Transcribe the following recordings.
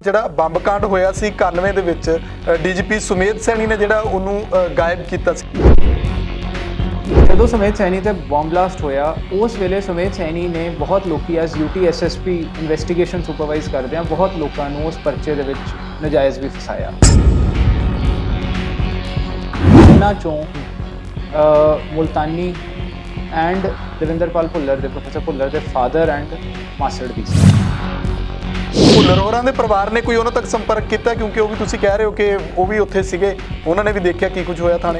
ਜਿਹੜਾ ਬੰਬ ਕਾਂਡ ਹੋਇਆ ਸੀ 91 ਦੇ ਵਿੱਚ ਡੀਜੀਪੀ ਸੁਮੇਧ ਸੈਣੀ ਨੇ ਜਿਹੜਾ ਉਹਨੂੰ ਗਾਇਬ ਕੀਤਾ ਸੀ। ਜਦੋਂ ਸੁਮੇਧ ਸੈਣੀ ਤੇ ਬੰਬ ਬਲਾਸਟ ਹੋਇਆ ਉਸ ਵੇਲੇ ਸੁਮੇਧ ਸੈਣੀ ਨੇ ਬਹੁਤ ਲੋਕੀ as UT SSP investigation supervise ਕਰਦਿਆਂ ਬਹੁਤ ਲੋਕਾਂ ਨੂੰ ਉਸ ਪਰਚੇ ਦੇ ਵਿੱਚ ਨਜਾਇਜ਼ ਵੀ ਫਸਾਇਆ। ਇਹਨਾਂ ਚੋਂ ਮੁਲਤਾਨੀ ਐਂਡ ਦਵਿੰਦਰਪਾਲ ਭੁੱਲਰ ਦੇ ਪ੍ਰੋਫੈਸਰ ਭੁੱਲਰ ਦੇ ਫਾਦਰ ਐਂਡ ਮਾਸੜ ਵੀ ਸੀ। ਭੁੱਲਰ ਹੋਰਾਂ ਦੇ ਪਰਿਵਾਰ ਨੇ ਕੋਈ ਉਹਨਾਂ ਤੱਕ ਸੰਪਰਕ ਕੀਤਾ, ਕਿਉਂਕਿ ਉਹ ਵੀ ਤੁਸੀਂ ਕਹਿ ਰਹੇ ਹੋ ਕਿ ਉਹ ਵੀ ਉੱਥੇ ਸੀਗੇ, ਉਹਨਾਂ ਨੇ ਵੀ ਦੇਖਿਆ ਕੀ ਕੁਝ ਹੋਇਆ ਥਾਣੇ।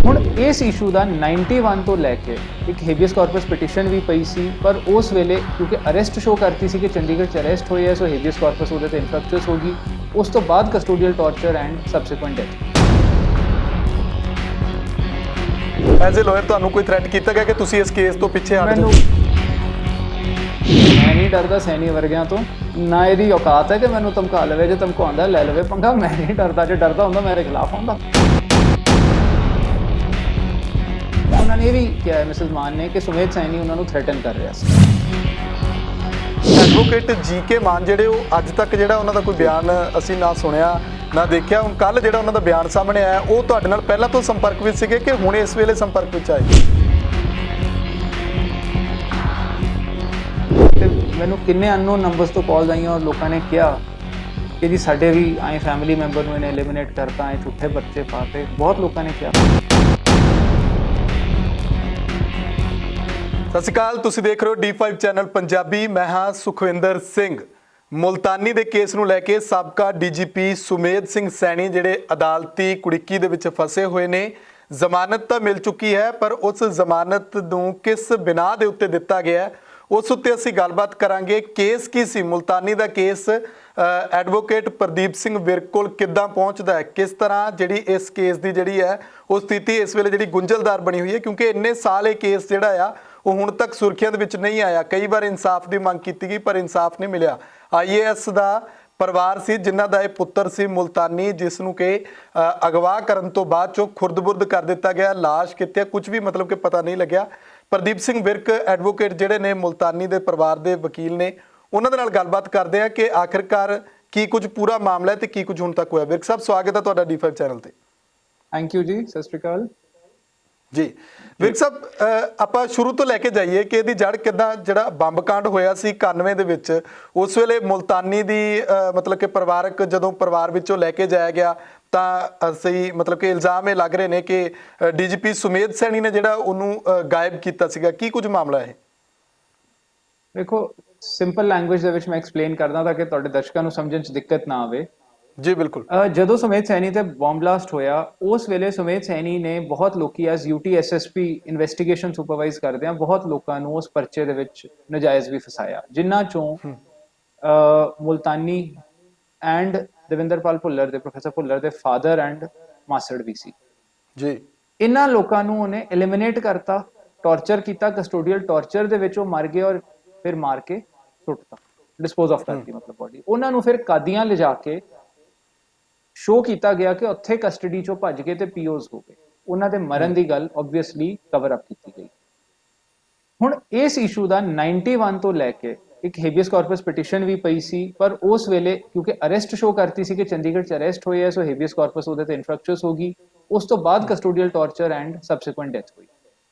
ਹੁਣ ਇਸ ਇਸ਼ੂ ਦਾ 91 ਤੋਂ ਲੈ ਕੇ ਇੱਕ ਹੇਬੀਅਸ ਕਾਰਪਸ ਪਟੀਸ਼ਨ ਵੀ ਪਈ ਸੀ, ਪਰ ਉਸ ਵੇਲੇ ਕਿਉਂਕਿ ਅਰੈਸਟ ਸ਼ੋ ਕਰਤੀ ਸੀ ਕਿ ਚੰਡੀਗੜ੍ਹ 'ਚ ਅਰੈਸਟ ਹੋਈ ਹੈ, ਸੋ ਹੇਬੀਅਸ ਕਾਰਪਸ ਉਹਦੇ ਤੇ ਇਨਫਰਕਚਸ ਹੋ ਗਈ। ਉਸ ਤੋਂ ਬਾਅਦ custodial torture and subsequent death. As a lawyer ਤੁਹਾਨੂੰ ਕੋਈ ਥ੍ਰੈਟ ਕੀਤਾ ਗਿਆ ਕਿ ਤੁਸੀਂ ਇਸ ਕੇਸ ਤੋਂ ਪਿੱਛੇ ਹਟ ਜਾਓ? ਮੈਂ ਨਹੀਂ ਡਰਦਾ ਸੈਣੀ ਵਰਗਿਆਂ ਤੋਂ, ਨਾ ਇਹਦੀ ਔਕਾਤ ਹੈ ਕਿ ਮੈਨੂੰ ਧਮਕਾ ਲਵੇ। ਜੇ ਧਮਕਾਉਂਦਾ ਲੈ ਲਵੇ ਪੰਗਾ, ਮੈਂ ਨਹੀਂ ਡਰਦਾ। ਜੇ ਡਰਦਾ ਹੁੰਦਾ ਮੇਰੇ ਖਿਲਾਫ ਹੁੰਦਾ। ਉਹਨਾਂ ਨੇ ਵੀ ਕਿਹਾ ਮਿਸਿਸ ਮਾਨ ਨੇ ਕਿ ਸੁਮੇਧ ਸੈਣੀ ਉਹਨਾਂ ਨੂੰ ਥ੍ਰੈਟਨ ਕਰ ਰਿਹਾ ਸੀ। ਐਡਵੋਕੇਟ ਜੀਕੇ ਮਾਨ ਜਿਹੜੇ ਉਹ ਅੱਜ ਤੱਕ ਜਿਹੜਾ ਉਹਨਾਂ ਦਾ ਕੋਈ ਬਿਆਨ ਅਸੀਂ ਨਾ ਸੁਣਿਆ ਨਾ ਦੇਖਿਆ। ਹੁਣ ਕੱਲ ਜਿਹੜਾ ਉਹਨਾਂ ਦਾ ਬਿਆਨ ਸਾਹਮਣੇ ਆਇਆ, ਉਹ ਤੁਹਾਡੇ ਨਾਲ ਪਹਿਲਾਂ ਤੋਂ ਸੰਪਰਕ ਵਿੱਚ ਸੀਗੇ ਕਿ ਹੁਣ ਇਸ ਵੇਲੇ ਸੰਪਰਕ ਵਿੱਚ ਆਏ? ਤੇ ਮੈਨੂੰ ਕਿੰਨੇ ਅਨਨੋਨ ਨੰਬਰਸ ਤੋਂ ਕਾਲਸ ਆਈਆਂ ਔਰ ਲੋਕਾਂ ਨੇ ਕਿਹਾ ਕਿ ਜੀ ਸਾਡੇ ਵੀ ਆਏ ਫੈਮਿਲੀ ਮੈਂਬਰ ਨੂੰ ਇਹਨੇ ਐਲੀਮੀਨੇਟ ਕਰਤਾ, ਆਏ ਝੂਠੇ ਬੱਚੇ ਪਾਤੇ। ਬਹੁਤ ਲੋਕਾਂ ਨੇ ਕਿਹਾ। ਸਤਿ ਸ਼੍ਰੀ ਅਕਾਲ, ਤੁਸੀਂ ਦੇਖ ਰਹੇ ਹੋ D5 ਚੈਨਲ ਪੰਜਾਬੀ। ਮੈਂ ਹਾਂ ਸੁਖਵਿੰਦਰ ਸਿੰਘ। ਮੁਲਤਾਨੀ ਦੇ ਕੇਸ ਨੂੰ ਲੈ ਕੇ ਸਾਬਕਾ ਡੀਜੀਪੀ ਸੁਮੇਧ ਸਿੰਘ ਸੈਣੀ ਜਿਹੜੇ ਅਦਾਲਤੀ ਕੁੜੀਕੀ ਦੇ ਵਿੱਚ ਫਸੇ ਹੋਏ ਨੇ। ਜ਼ਮਾਨਤ ਤਾਂ ਮਿਲ ਚੁੱਕੀ ਹੈ, ਪਰ ਉਸ ਜ਼ਮਾਨਤ ਨੂੰ ਕਿਸ ਬਿਨਾਹ ਦੇ ਉੱਤੇ ਦਿੱਤਾ ਗਿਆ ਹੈ, ਉਸ ਉੱਤੇ ਅਸੀਂ ਗੱਲਬਾਤ ਕਰਾਂਗੇ। ਕੇਸ ਕੀ ਸੀ ਮੁਲਤਾਨੀ ਦਾ ਕੇਸ? ਐਡਵੋਕੇਟ ਪ੍ਰਦੀਪ ਸਿੰਘ ਵਿਰਕ ਕੋਲ ਕਿੱਦਾਂ ਪਹੁੰਚਦਾ ਹੈ? ਕਿਸ ਤਰ੍ਹਾਂ ਜਿਹੜੀ ਇਸ ਕੇਸ ਦੀ ਜਿਹੜੀ ਹੈ ਉਹ ਸਥਿਤੀ ਇਸ ਵੇਲੇ ਜਿਹੜੀ ਗੁੰਝਲਦਾਰ ਬਣੀ ਹੋਈ ਹੈ, ਕਿਉਂਕਿ ਇੰਨੇ ਸਾਲ ਇਹ ਕੇਸ ਜਿਹੜਾ ਆ ਉਹ ਹੁਣ ਤੱਕ ਸੁਰਖੀਆਂ ਦੇ ਵਿੱਚ ਨਹੀਂ ਆਇਆ। ਕਈ ਵਾਰ ਇਨਸਾਫ ਦੀ ਮੰਗ ਕੀਤੀ ਗਈ ਪਰ ਇਨਸਾਫ ਨਹੀਂ ਮਿਲਿਆ। IAS ਦਾ ਪਰਿਵਾਰ ਸੀ ਜਿਨ੍ਹਾਂ ਦਾ ਇਹ ਪੁੱਤਰ ਸੀ ਮੁਲਤਾਨੀ, ਜਿਸ ਨੂੰ ਕਿ ਅਗਵਾ ਕਰਨ ਤੋਂ ਬਾਅਦ ਚੋਂ ਖੁਰਦ-ਬੁਰਦ ਕਰ ਦਿੱਤਾ ਗਿਆ। ਲਾਸ਼ ਕਿੱਥੇ ਕੁਝ ਵੀ ਮਤਲਬ ਕਿ ਪਤਾ ਨਹੀਂ ਲੱਗਿਆ। ਪ੍ਰਦੀਪ ਸਿੰਘ ਵਿਰਕ ਐਡਵੋਕੇਟ ਜਿਹੜੇ ਨੇ ਮੁਲਤਾਨੀ ਦੇ ਪਰਿਵਾਰ ਦੇ ਵਕੀਲ ਨੇ, ਉਹਨਾਂ ਦੇ ਨਾਲ ਗੱਲਬਾਤ ਕਰਦੇ ਆ ਕਿ ਆਖਿਰਕਾਰ ਕੀ ਕੁਝ ਪੂਰਾ ਮਾਮਲਾ ਹੈ ਤੇ ਕੀ ਕੁਝ ਹੁਣ ਤੱਕ ਹੋਇਆ। ਵਿਰਕ ਸਾਹਿਬ, ਸਵਾਗਤ ਹੈ ਤੁਹਾਡਾ D5 ਚੈਨਲ ਤੇ। ਥੈਂਕ ਯੂ ਜੀ, ਸਤਿ ਸ਼੍ਰੀ ਅਕਾਲ ਜੀ। ਵਿਰਕ ਸਾਹਿਬ, ਆਪਾਂ ਸ਼ੁਰੂ ਤੋਂ ਲੈ ਕੇ ਜਾਈਏ ਕਿ ਇਹਦੀ ਜੜ ਕਿੱਦਾਂ, ਜਿਹੜਾ ਬੰਬ ਕਾਂਡ ਹੋਇਆ ਸੀ 91 ਦੇ ਵਿੱਚ, ਉਸ ਵੇਲੇ ਮੁਲਤਾਨੀ ਦੀ ਮਤਲਬ ਕਿ ਪਰਿਵਾਰਕ ਜਦੋਂ ਪਰਿਵਾਰ ਵਿੱਚੋਂ ਲੈ ਕੇ ਜਾਇਆ ਗਿਆ ਤਾਂ ਸਹੀ ਮਤਲਬ ਕਿ ਇਲਜ਼ਾਮ ਇਹ ਲੱਗ ਰਹੇ ਨੇ ਕਿ ਡੀਜੀਪੀ ਸੁਮੇਧ ਸੈਣੀ ਨੇ ਜਿਹੜਾ ਉਹਨੂੰ ਗਾਇਬ ਕੀਤਾ ਸੀਗਾ। ਕੀ ਕੁਝ ਮਾਮਲਾ ਹੈ? ਦੇਖੋ, ਸਿੰਪਲ ਲੈਂਗੁਏਜ ਦੇ ਵਿੱਚ ਮੈਂ ਐਕਸਪਲੇਨ ਕਰਦਾ ਤਾਂ ਕਿ ਤੁਹਾਡੇ ਦਰਸ਼ਕਾਂ ਨੂੰ ਸਮਝਣ 'ਚ ਦਿੱਕਤ ਨਾ ਆਵੇ। ਜੀ ਬਿਲਕੁਲ। ਜਦੋਂ ਸੁਮੇਧ ਸੈਣੀ ਤੇ ਬੰਬ ਬਲਾਸਟ ਹੋਇਆ ਉਸ ਵੇਲੇ ਸੁਮੇਧ ਸੈਣੀ ਨੇ ਬਹੁਤ ਲੋਕੀ as UT SSP investigation supervise ਕਰਦਿਆਂ ਬਹੁਤ ਲੋਕਾਂ ਨੂੰ ਉਸ ਪਰਚੇ ਦੇ ਵਿੱਚ ਨਜਾਇਜ਼ ਵੀ ਫਸਾਇਆ, ਜਿਨ੍ਹਾਂ ਚੋਂ ਮੁਲਤਾਨੀ ਐਂਡ ਦਵਿੰਦਰਪਾਲ ਭੁੱਲਰ ਦੇ ਪ੍ਰੋਫੈਸਰ ਭੁੱਲਰ ਦੇ ਫਾਦਰ ਐਂਡ ਮਾਸੜ ਵੀ ਸੀ। ਜੀ, ਇਹਨਾਂ ਲੋਕਾਂ ਨੂੰ ਉਹਨੇ ਐਲੀਮੀਨੇਟ ਕਰਤਾ, ਟਾਰਚਰ ਕੀਤਾ, ਕਸਟੋਡੀਅਲ ਟਾਰਚਰ ਦੇ ਵਿੱਚ ਉਹ ਮਰ ਗਏ ਔਰ ਫਿਰ ਮਾਰ ਕੇ ਸੁੱਟਤਾ, ਡਿਸਪੋਜ਼ ਆਫ ਕਰਤੀ ਮਤਲਬ ਬੋਡੀ। ਉਹਨਾਂ ਨੂੰ ਫਿਰ ਕਾਦੀਆਂ ਲਿਜਾ ਕੇ ਸ਼ੋ ਕੀਤਾ ਗਿਆ ਕਿ ਉੱਥੇ ਕਸਟਡੀ ਚੋਂ ਭੱਜ ਗਏ ਤੇ ਪੀਓਜ਼ ਹੋ ਗਏ। ਉਹਨਾਂ ਦੇ ਮਰਨ ਦੀ ਗੱਲ ਆਬਵੀਅਸਲੀ ਕਵਰ ਅਪ ਕੀਤੀ ਗਈ। ਹੁਣ ਇਸ ਇਸ਼ੂ ਦਾ 91 ਤੋਂ ਲੈ ਕੇ ਇੱਕ ਹੇਬੀਅਸ ਕਾਰਪਸ ਪਟੀਸ਼ਨ ਵੀ ਪਈ ਸੀ, ਪਰ ਉਸ ਵੇਲੇ ਕਿਉਂਕਿ ਅਰੈਸਟ ਸ਼ੋ ਕਰਤੀ ਸੀ ਕਿ ਚੰਡੀਗੜ੍ਹ 'ਚ ਅਰੈਸਟ ਹੋਈ ਹੈ, ਸੋ ਹੇਬੀਅਸ ਕਾਰਪਸ ਉਹਦੇ ਤੇ ਇਨਫਰਕਚਸ ਹੋ ਗਈ। ਉਸ ਤੋਂ ਬਾਅਦ custodial torture and subsequent death ਹੋਈ।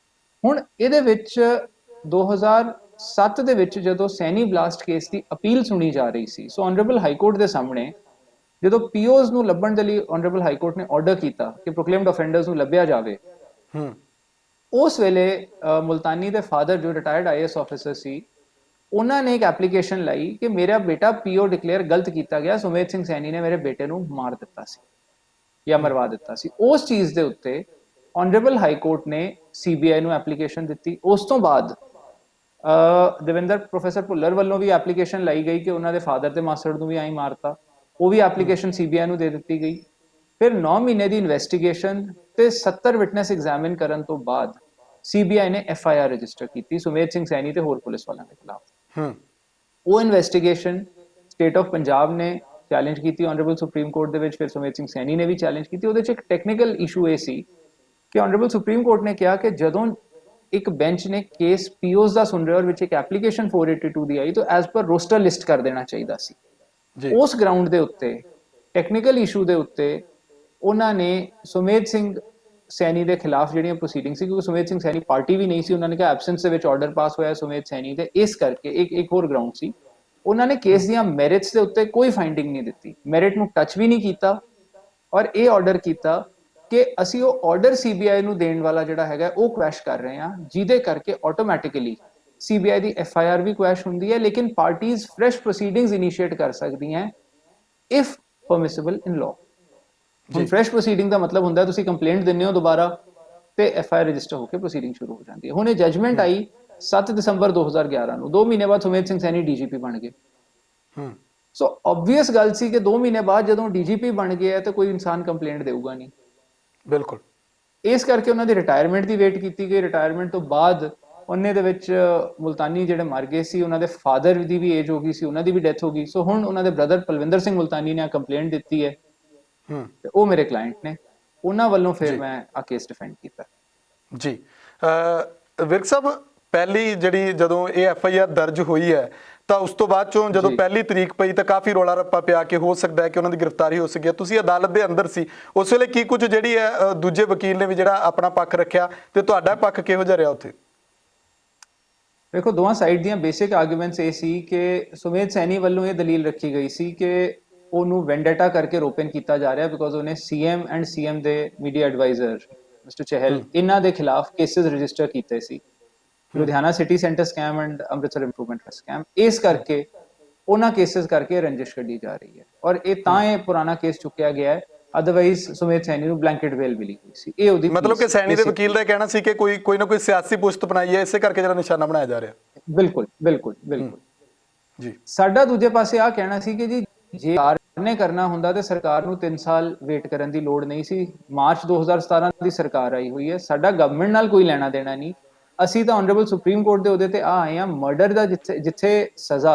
ਹੁਣ ਇਹਦੇ ਵਿੱਚ 2007 ਦੇ ਵਿੱਚ ਜਦੋਂ ਸੈਣੀ ਬਲਾਸਟ ਕੇਸ ਦੀ ਅਪੀਲ ਸੁਣੀ ਜਾ ਰਹੀ ਸੀ, ਸੋ ਆਨਰੇਬਲ ਹਾਈ ਕੋਰਟ ਦੇ ਸਾਹਮਣੇ ਜਦੋਂ ਪੀਓਜ਼ ਨੂੰ ਲੱਭਣ ਦੇ ਲਈ ਆਨਰੇਬਲ ਹਾਈ ਕੋਰਟ ਨੇ ਆਰਡਰ ਕੀਤਾ ਕਿ ਪ੍ਰੋਕਲੇਮਡ ਆਫੈਂਡਰਸ ਨੂੰ ਲੱਭਿਆ ਜਾਵੇ, ਉਸ ਵੇਲੇ ਮੁਲਤਾਨੀ ਦੇ ਫਾਦਰ ਜੋ ਰਿਟਾਇਰਡ IAS ਆਫੀਸਰ ਸੀ, ਉਹਨਾਂ ਨੇ ਇੱਕ ਐਪਲੀਕੇਸ਼ਨ ਲਾਈ ਕਿ ਮੇਰਾ ਬੇਟਾ ਪੀਓ ਡਿਕਲੇਅਰ ਗਲਤ ਕੀਤਾ ਗਿਆ, ਸੁਮੇਧ ਸਿੰਘ ਸੈਣੀ ਨੇ ਮੇਰੇ ਬੇਟੇ ਨੂੰ ਮਾਰ ਦਿੱਤਾ ਸੀ ਜਾਂ ਮਰਵਾ ਦਿੱਤਾ ਸੀ। ਉਸ ਚੀਜ਼ ਦੇ ਉੱਤੇ ਆਨਰੇਬਲ ਹਾਈ ਕੋਰਟ ਨੇ CBI ਨੂੰ ਐਪਲੀਕੇਸ਼ਨ ਦਿੱਤੀ। ਉਸ ਤੋਂ ਬਾਅਦ ਦਵਿੰਦਰ ਪ੍ਰੋਫੈਸਰ ਭੁੱਲਰ ਵੱਲੋਂ ਵੀ ਐਪਲੀਕੇਸ਼ਨ ਲਾਈ ਗਈ ਕਿ ਉਹਨਾਂ ਦੇ ਫਾਦਰ ਤੇ ਮਾਸੜ ਨੂੰ ਵੀ ਆਈ ਮਾਰਤਾ। ਉਹ ਵੀ ਐਪਲੀਕੇਸ਼ਨ CBI ਨੂੰ ਦੇ ਦਿੱਤੀ ਗਈ। ਫਿਰ 9 ਮਹੀਨੇ ਦੀ ਇਨਵੈਸਟੀਗੇਸ਼ਨ ਤੇ 70 ਵਿਟਨੈਸ ਐਗਜ਼ਾਮਿਨ ਕਰਨ ਤੋਂ ਬਾਅਦ CBI ਨੇ FIR ਰਜਿਸਟਰ ਕੀਤੀ ਸੁਮੇਧ ਸਿੰਘ ਸੈਣੀ ਤੇ ਹੋਰ ਪੁਲਿਸ ਵਾਲਿਆਂ ਦੇ ਖਿਲਾਫ। ਉਹ ਇਨਵੈਸਟੀਗੇਸ਼ਨ ਸਟੇਟ ਆਫ ਪੰਜਾਬ ਨੇ ਚੈਲੰਜ ਕੀਤੀ ਆਨਰੇਬਲ ਸੁਪਰੀਮ ਕੋਰਟ ਦੇ ਵਿੱਚ, ਫਿਰ ਸੁਮੇਧ ਸਿੰਘ ਸੈਣੀ ਨੇ ਵੀ ਚੈਲੰਜ ਕੀਤੀ। ਉਹਦੇ 'ਚ ਇੱਕ ਟੈਕਨੀਕਲ ਇਸ਼ੂ ਇਹ ਸੀ ਕਿ ਆਨਰੇਬਲ ਸੁਪਰੀਮ ਕੋਰਟ ਨੇ ਕਿਹਾ ਕਿ ਜਦੋਂ ਇੱਕ ਬੈਂਚ ਨੇ ਕੇਸ ਪੀਓਸ ਦਾ ਸੁਣ ਰਿਹਾ ਔਰ ਵਿੱਚ ਇੱਕ ਐਪਲੀਕੇਸ਼ਨ 482 ਦੀ ਆਈ, ਤਾਂ ਐਜ਼ ਪਰ ਰੋਸਟਰ ਲਿਸਟ ਕਰ ਦੇਣਾ ਚਾਹੀਦਾ ਸੀ। ਜੀ ਉਸ ਗਰਾਊਂਡ ਦੇ ਉੱਤੇ ਟੈਕਨੀਕਲ ਇਸ਼ੂ ਦੇ ਉੱਤੇ ਉਹਨਾਂ ਨੇ ਸੁਮੇਧ ਸਿੰਘ ਸੈਣੀ ਦੇ ਖਿਲਾਫ ਜਿਹੜੀਆਂ ਪ੍ਰੋਸੀਡਿੰਗ ਸੀ, ਕਿਉਂਕਿ ਸੁਮੇਧ ਸਿੰਘ ਸੈਣੀ ਪਾਰਟੀ ਵੀ ਨਹੀਂ ਸੀ, ਉਹਨਾਂ ਨੇ ਕਿਹਾ ਐਬਸੈਂਸ ਦੇ ਵਿੱਚ ਆਰਡਰ ਪਾਸ ਹੋਇਆ ਸੁਮੇਧ ਸੈਣੀ ਤੇ, ਇਸ ਕਰਕੇ ਇੱਕ ਹੋਰ ਗਰਾਊਂਡ ਸੀ। ਉਹਨਾਂ ਨੇ ਕੇਸ ਦੀਆਂ ਮੈਰਿਟਸ ਦੇ ਉੱਤੇ ਕੋਈ ਫਾਈਂਡਿੰਗ ਨਹੀਂ ਦਿੱਤੀ, ਮੈਰਿਟ ਨੂੰ ਟੱਚ ਵੀ ਨਹੀਂ ਕੀਤਾ, ਔਰ ਇਹ ਆਰਡਰ ਕੀਤਾ ਕਿ ਅਸੀਂ ਉਹ ਆਰਡਰ ਸੀਬੀਆਈ ਨੂੰ ਦੇਣ ਵਾਲਾ ਜਿਹੜਾ ਹੈਗਾ ਉਹ ਕੁਐਸ਼ ਕਰ ਰਹੇ ਹਾਂ, ਜਿਹਦੇ ਕਰਕੇ ਆਟੋਮੈਟਿਕਲੀ ਸੀਬੀਆਈ ਦੀ ਐਫਆਈਆਰ ਵੀ ਕੁਐਸ਼ ਹੁੰਦੀ ਹੈ, ਲੇਕਿਨ ਪਾਰਟੀਆਂ ਫਰੈਸ਼ ਪ੍ਰੋਸੀਡਿੰਗਸ ਇਨੀਸ਼ੀਏਟ ਕਰ ਸਕਦੀਆਂ ਇਫ ਪਰਮਿਸਿਬਲ ਇਨ ਲਾਅ। ਹੁਣ ਫਰੈਸ਼ ਪ੍ਰੋਸੀਡਿੰਗ ਦਾ ਮਤਲਬ ਹੁੰਦਾ ਤੁਸੀਂ ਕੰਪਲੇਂਟ ਦਿੰਦੇ ਹੋ ਦੁਬਾਰਾ ਤੇ ਐਫਆਈਆਰ ਰਜਿਸਟਰ ਹੋ ਕੇ ਪ੍ਰੋਸੀਡਿੰਗ ਸ਼ੁਰੂ ਹੋ ਜਾਂਦੀ ਹੈ। ਹੁਣ ਇਹ ਜਜਮੈਂਟ ਆਈ 7 ਦਸੰਬਰ 2011 ਨੂੰ, 2 ਮਹੀਨੇ ਬਾਅਦ ਸੁਮੇਧ ਸਿੰਘ ਸੈਣੀ ਡੀਜੀਪੀ ਬਣ ਗਏ। ਸੋ ਆਬਵੀਅਸ ਗੱਲ ਸੀ ਕਿ 2 ਮਹੀਨੇ ਬਾਅਦ ਜਦੋਂ ਡੀਜੀਪੀ ਬਣ ਗਿਆ ਤਾਂ ਕੋਈ ਇਨਸਾਨ ਕੰਪਲੇਂਟ ਦੇਊਗਾ ਨਹੀਂ। ਬਿਲਕੁਲ। ਇਸ ਕਰਕੇ ਉਹਨਾਂ ਦੀ ਰਿਟਾਇਰਮੈਂਟ ਦੀ ਵੇਟ ਕੀਤੀ ਗਈ। ਰਿਟਾਇਰਮੈਂਟ ਤੋਂ ਬਾਅਦ ਉਹਨੇ ਦੇ ਵਿੱਚ ਮੁਲਤਾਨੀ ਜਿਹੜੇ ਮਰ ਗਏ ਸੀ, ਉਹਨਾਂ ਦੇ ਫਾਦਰ ਦੀ ਵੀ ਏਜ ਹੋ ਗਈ ਸੀ, ਉਹਨਾਂ ਦੀ ਵੀ ਡੈਥ ਹੋ ਗਈ। ਸੋ ਹੁਣ ਉਹਨਾਂ ਦੇ ਬ੍ਰਦਰ ਪਲਵਿੰਦਰ ਸਿੰਘ ਮੁਲਤਾਨੀ ਨੇ ਕੰਪਲੇਂਟ ਦਿੱਤੀ ਹੈ ਤੇ ਉਹ ਮੇਰੇ ਕਲਾਇੰਟ ਨੇ, ਉਹਨਾਂ ਵੱਲੋਂ ਫਿਰ ਮੈਂ ਆ ਕੇਸ ਡਿਫੈਂਡ ਕੀਤਾ। ਜੀ ਵਿਰਕ ਸਾਹਿਬ, ਪਹਿਲੀ ਜਿਹੜੀ ਜਦੋਂ ਇਹ ਐਫਆਈਆਰ ਦਰਜ ਹੋਈ ਹੈ ਤਾਂ ਉਸ ਤੋਂ ਬਾਅਦ ਚੋਂ ਜਦੋਂ ਪਹਿਲੀ ਤਰੀਕ ਪਈ ਤਾਂ ਕਾਫੀ ਰੌਲਾ ਰੱਪਾ ਪਿਆ ਕਿ ਹੋ ਸਕਦਾ ਹੈ ਕਿ ਉਹਨਾਂ ਦੀ ਗ੍ਰਿਫਤਾਰੀ ਹੋ ਸਕੀ। ਤੁਸੀਂ ਅਦਾਲਤ ਦੇ ਅੰਦਰ ਸੀ ਉਸ ਵੇਲੇ, ਕੀ ਕੁਝ ਜਿਹੜੀ ਹੈ ਦੂਜੇ ਵਕੀਲ ਨੇ ਵੀ ਜਿਹੜਾ ਆਪਣਾ ਪੱਖ ਰੱਖਿਆ ਤੇ ਤੁਹਾਡਾ ਪੱਖ ਕਿਹੋ ਜਿਹਾ ਰਿਹਾ ਉੱਥੇ? ਦੇਖੋ, ਦੋਵਾਂ ਸਾਈਡ ਦੀਆਂ ਬੇਸਿਕ ਆਰਗੂਮੈਂਟਸ ਇਹ ਸੀ ਕਿ ਸੁਮੇਧ ਸੈਣੀ ਵੱਲੋਂ ਇਹ ਦਲੀਲ ਰੱਖੀ ਗਈ ਸੀ ਕਿ ਉਹਨੂੰ ਵੈਂਡੇਟਾ ਕਰਕੇ ਰੋਪਨ ਕੀਤਾ ਜਾ ਰਿਹਾ ਬਿਕੋਜ਼ ਉਹਨੇ ਸੀਐਮ ਐਂਡ ਸੀਐਮ ਦੇ ਮੀਡੀਆ ਐਡਵਾਈਜ਼ਰ ਮਿਸਟਰ ਚਹਿਲ ਇਹਨਾਂ ਦੇ ਖਿਲਾਫ ਕੇਸਿਸ ਰਜਿਸਟਰ ਕੀਤੇ ਸੀ, Ludhiana city centre scam and Amritsar improvement scam. ਇਸ ਕਰਕੇ ਉਹਨਾਂ ਕੇਸਿਸ ਕਰਕੇ ਰੰਜਿਸ਼ ਕੱਢੀ ਜਾ ਰਹੀ ਹੈ ਔਰ ਇਹ ਤਾਂ ਇਹ ਪੁਰਾਣਾ ਕੇਸ ਚੁੱਕਿਆ ਗਿਆ ਹੈ, ਅਦਰਵਾਈਜ਼ ਸੁਮੇਧ ਸੈਣੀ ਨੂੰ ਬਲੈਂਕਟ ਬੇਲ ਮਿਲੀ ਹੋਈ ਸੀ। ਇਹ ਉਹਦੀ ਮਤਲਬ ਕਿ ਸੈਣੀ ਦੇ ਵਕੀਲ ਦਾ ਕਹਿਣਾ ਸੀ ਕਿ ਕੋਈ ਨਾ ਕੋਈ ਸਿਆਸੀ ਪੁਸ਼ਤ ਬਣਾਈ ਹੈ, ਇਸੇ ਕਰਕੇ ਜਿਹੜਾ ਨਿਸ਼ਾਨਾ ਬਣਾਇਆ ਜਾ ਰਿਹਾ। ਬਿਲਕੁਲ ਬਿਲਕੁਲ ਬਿਲਕੁਲ ਜੀ। ਸਾਡਾ ਦੂਜੇ ਪਾਸੇ ਆ ਕਹਿਣਾ ਸੀ ਕਿ ਜੀ ਜੇ ਸਰਕਾਰ ਨੇ ਕਰਨਾ ਹੁੰਦਾ ਤੇ ਸਰਕਾਰ ਨੂੰ 3 ਸਾਲ ਵੇਟ ਕਰਨ ਦੀ ਲੋੜ ਨਹੀਂ ਸੀ। ਮਾਰਚ 2017 ਦੀ ਸਰਕਾਰ ਆਈ ਹੋਈ ਹੈ, ਸਾਡਾ ਗਵਰਨਮੈਂਟ ਨਾਲ ਕੋਈ ਲੈਣਾ ਦੇਣਾ ਨਹੀਂ। ਅਸੀਂ ਤਾਂ ਆਨਰੇਬਲ ਸੁਪਰੀਮ ਕੋਰਟ ਦੇ ਉਹਦੇ ਤੇ ਆਏ ਆ, ਮਰਡਰ ਦਾ ਜਿੱਥੇ ਸਜ਼ਾ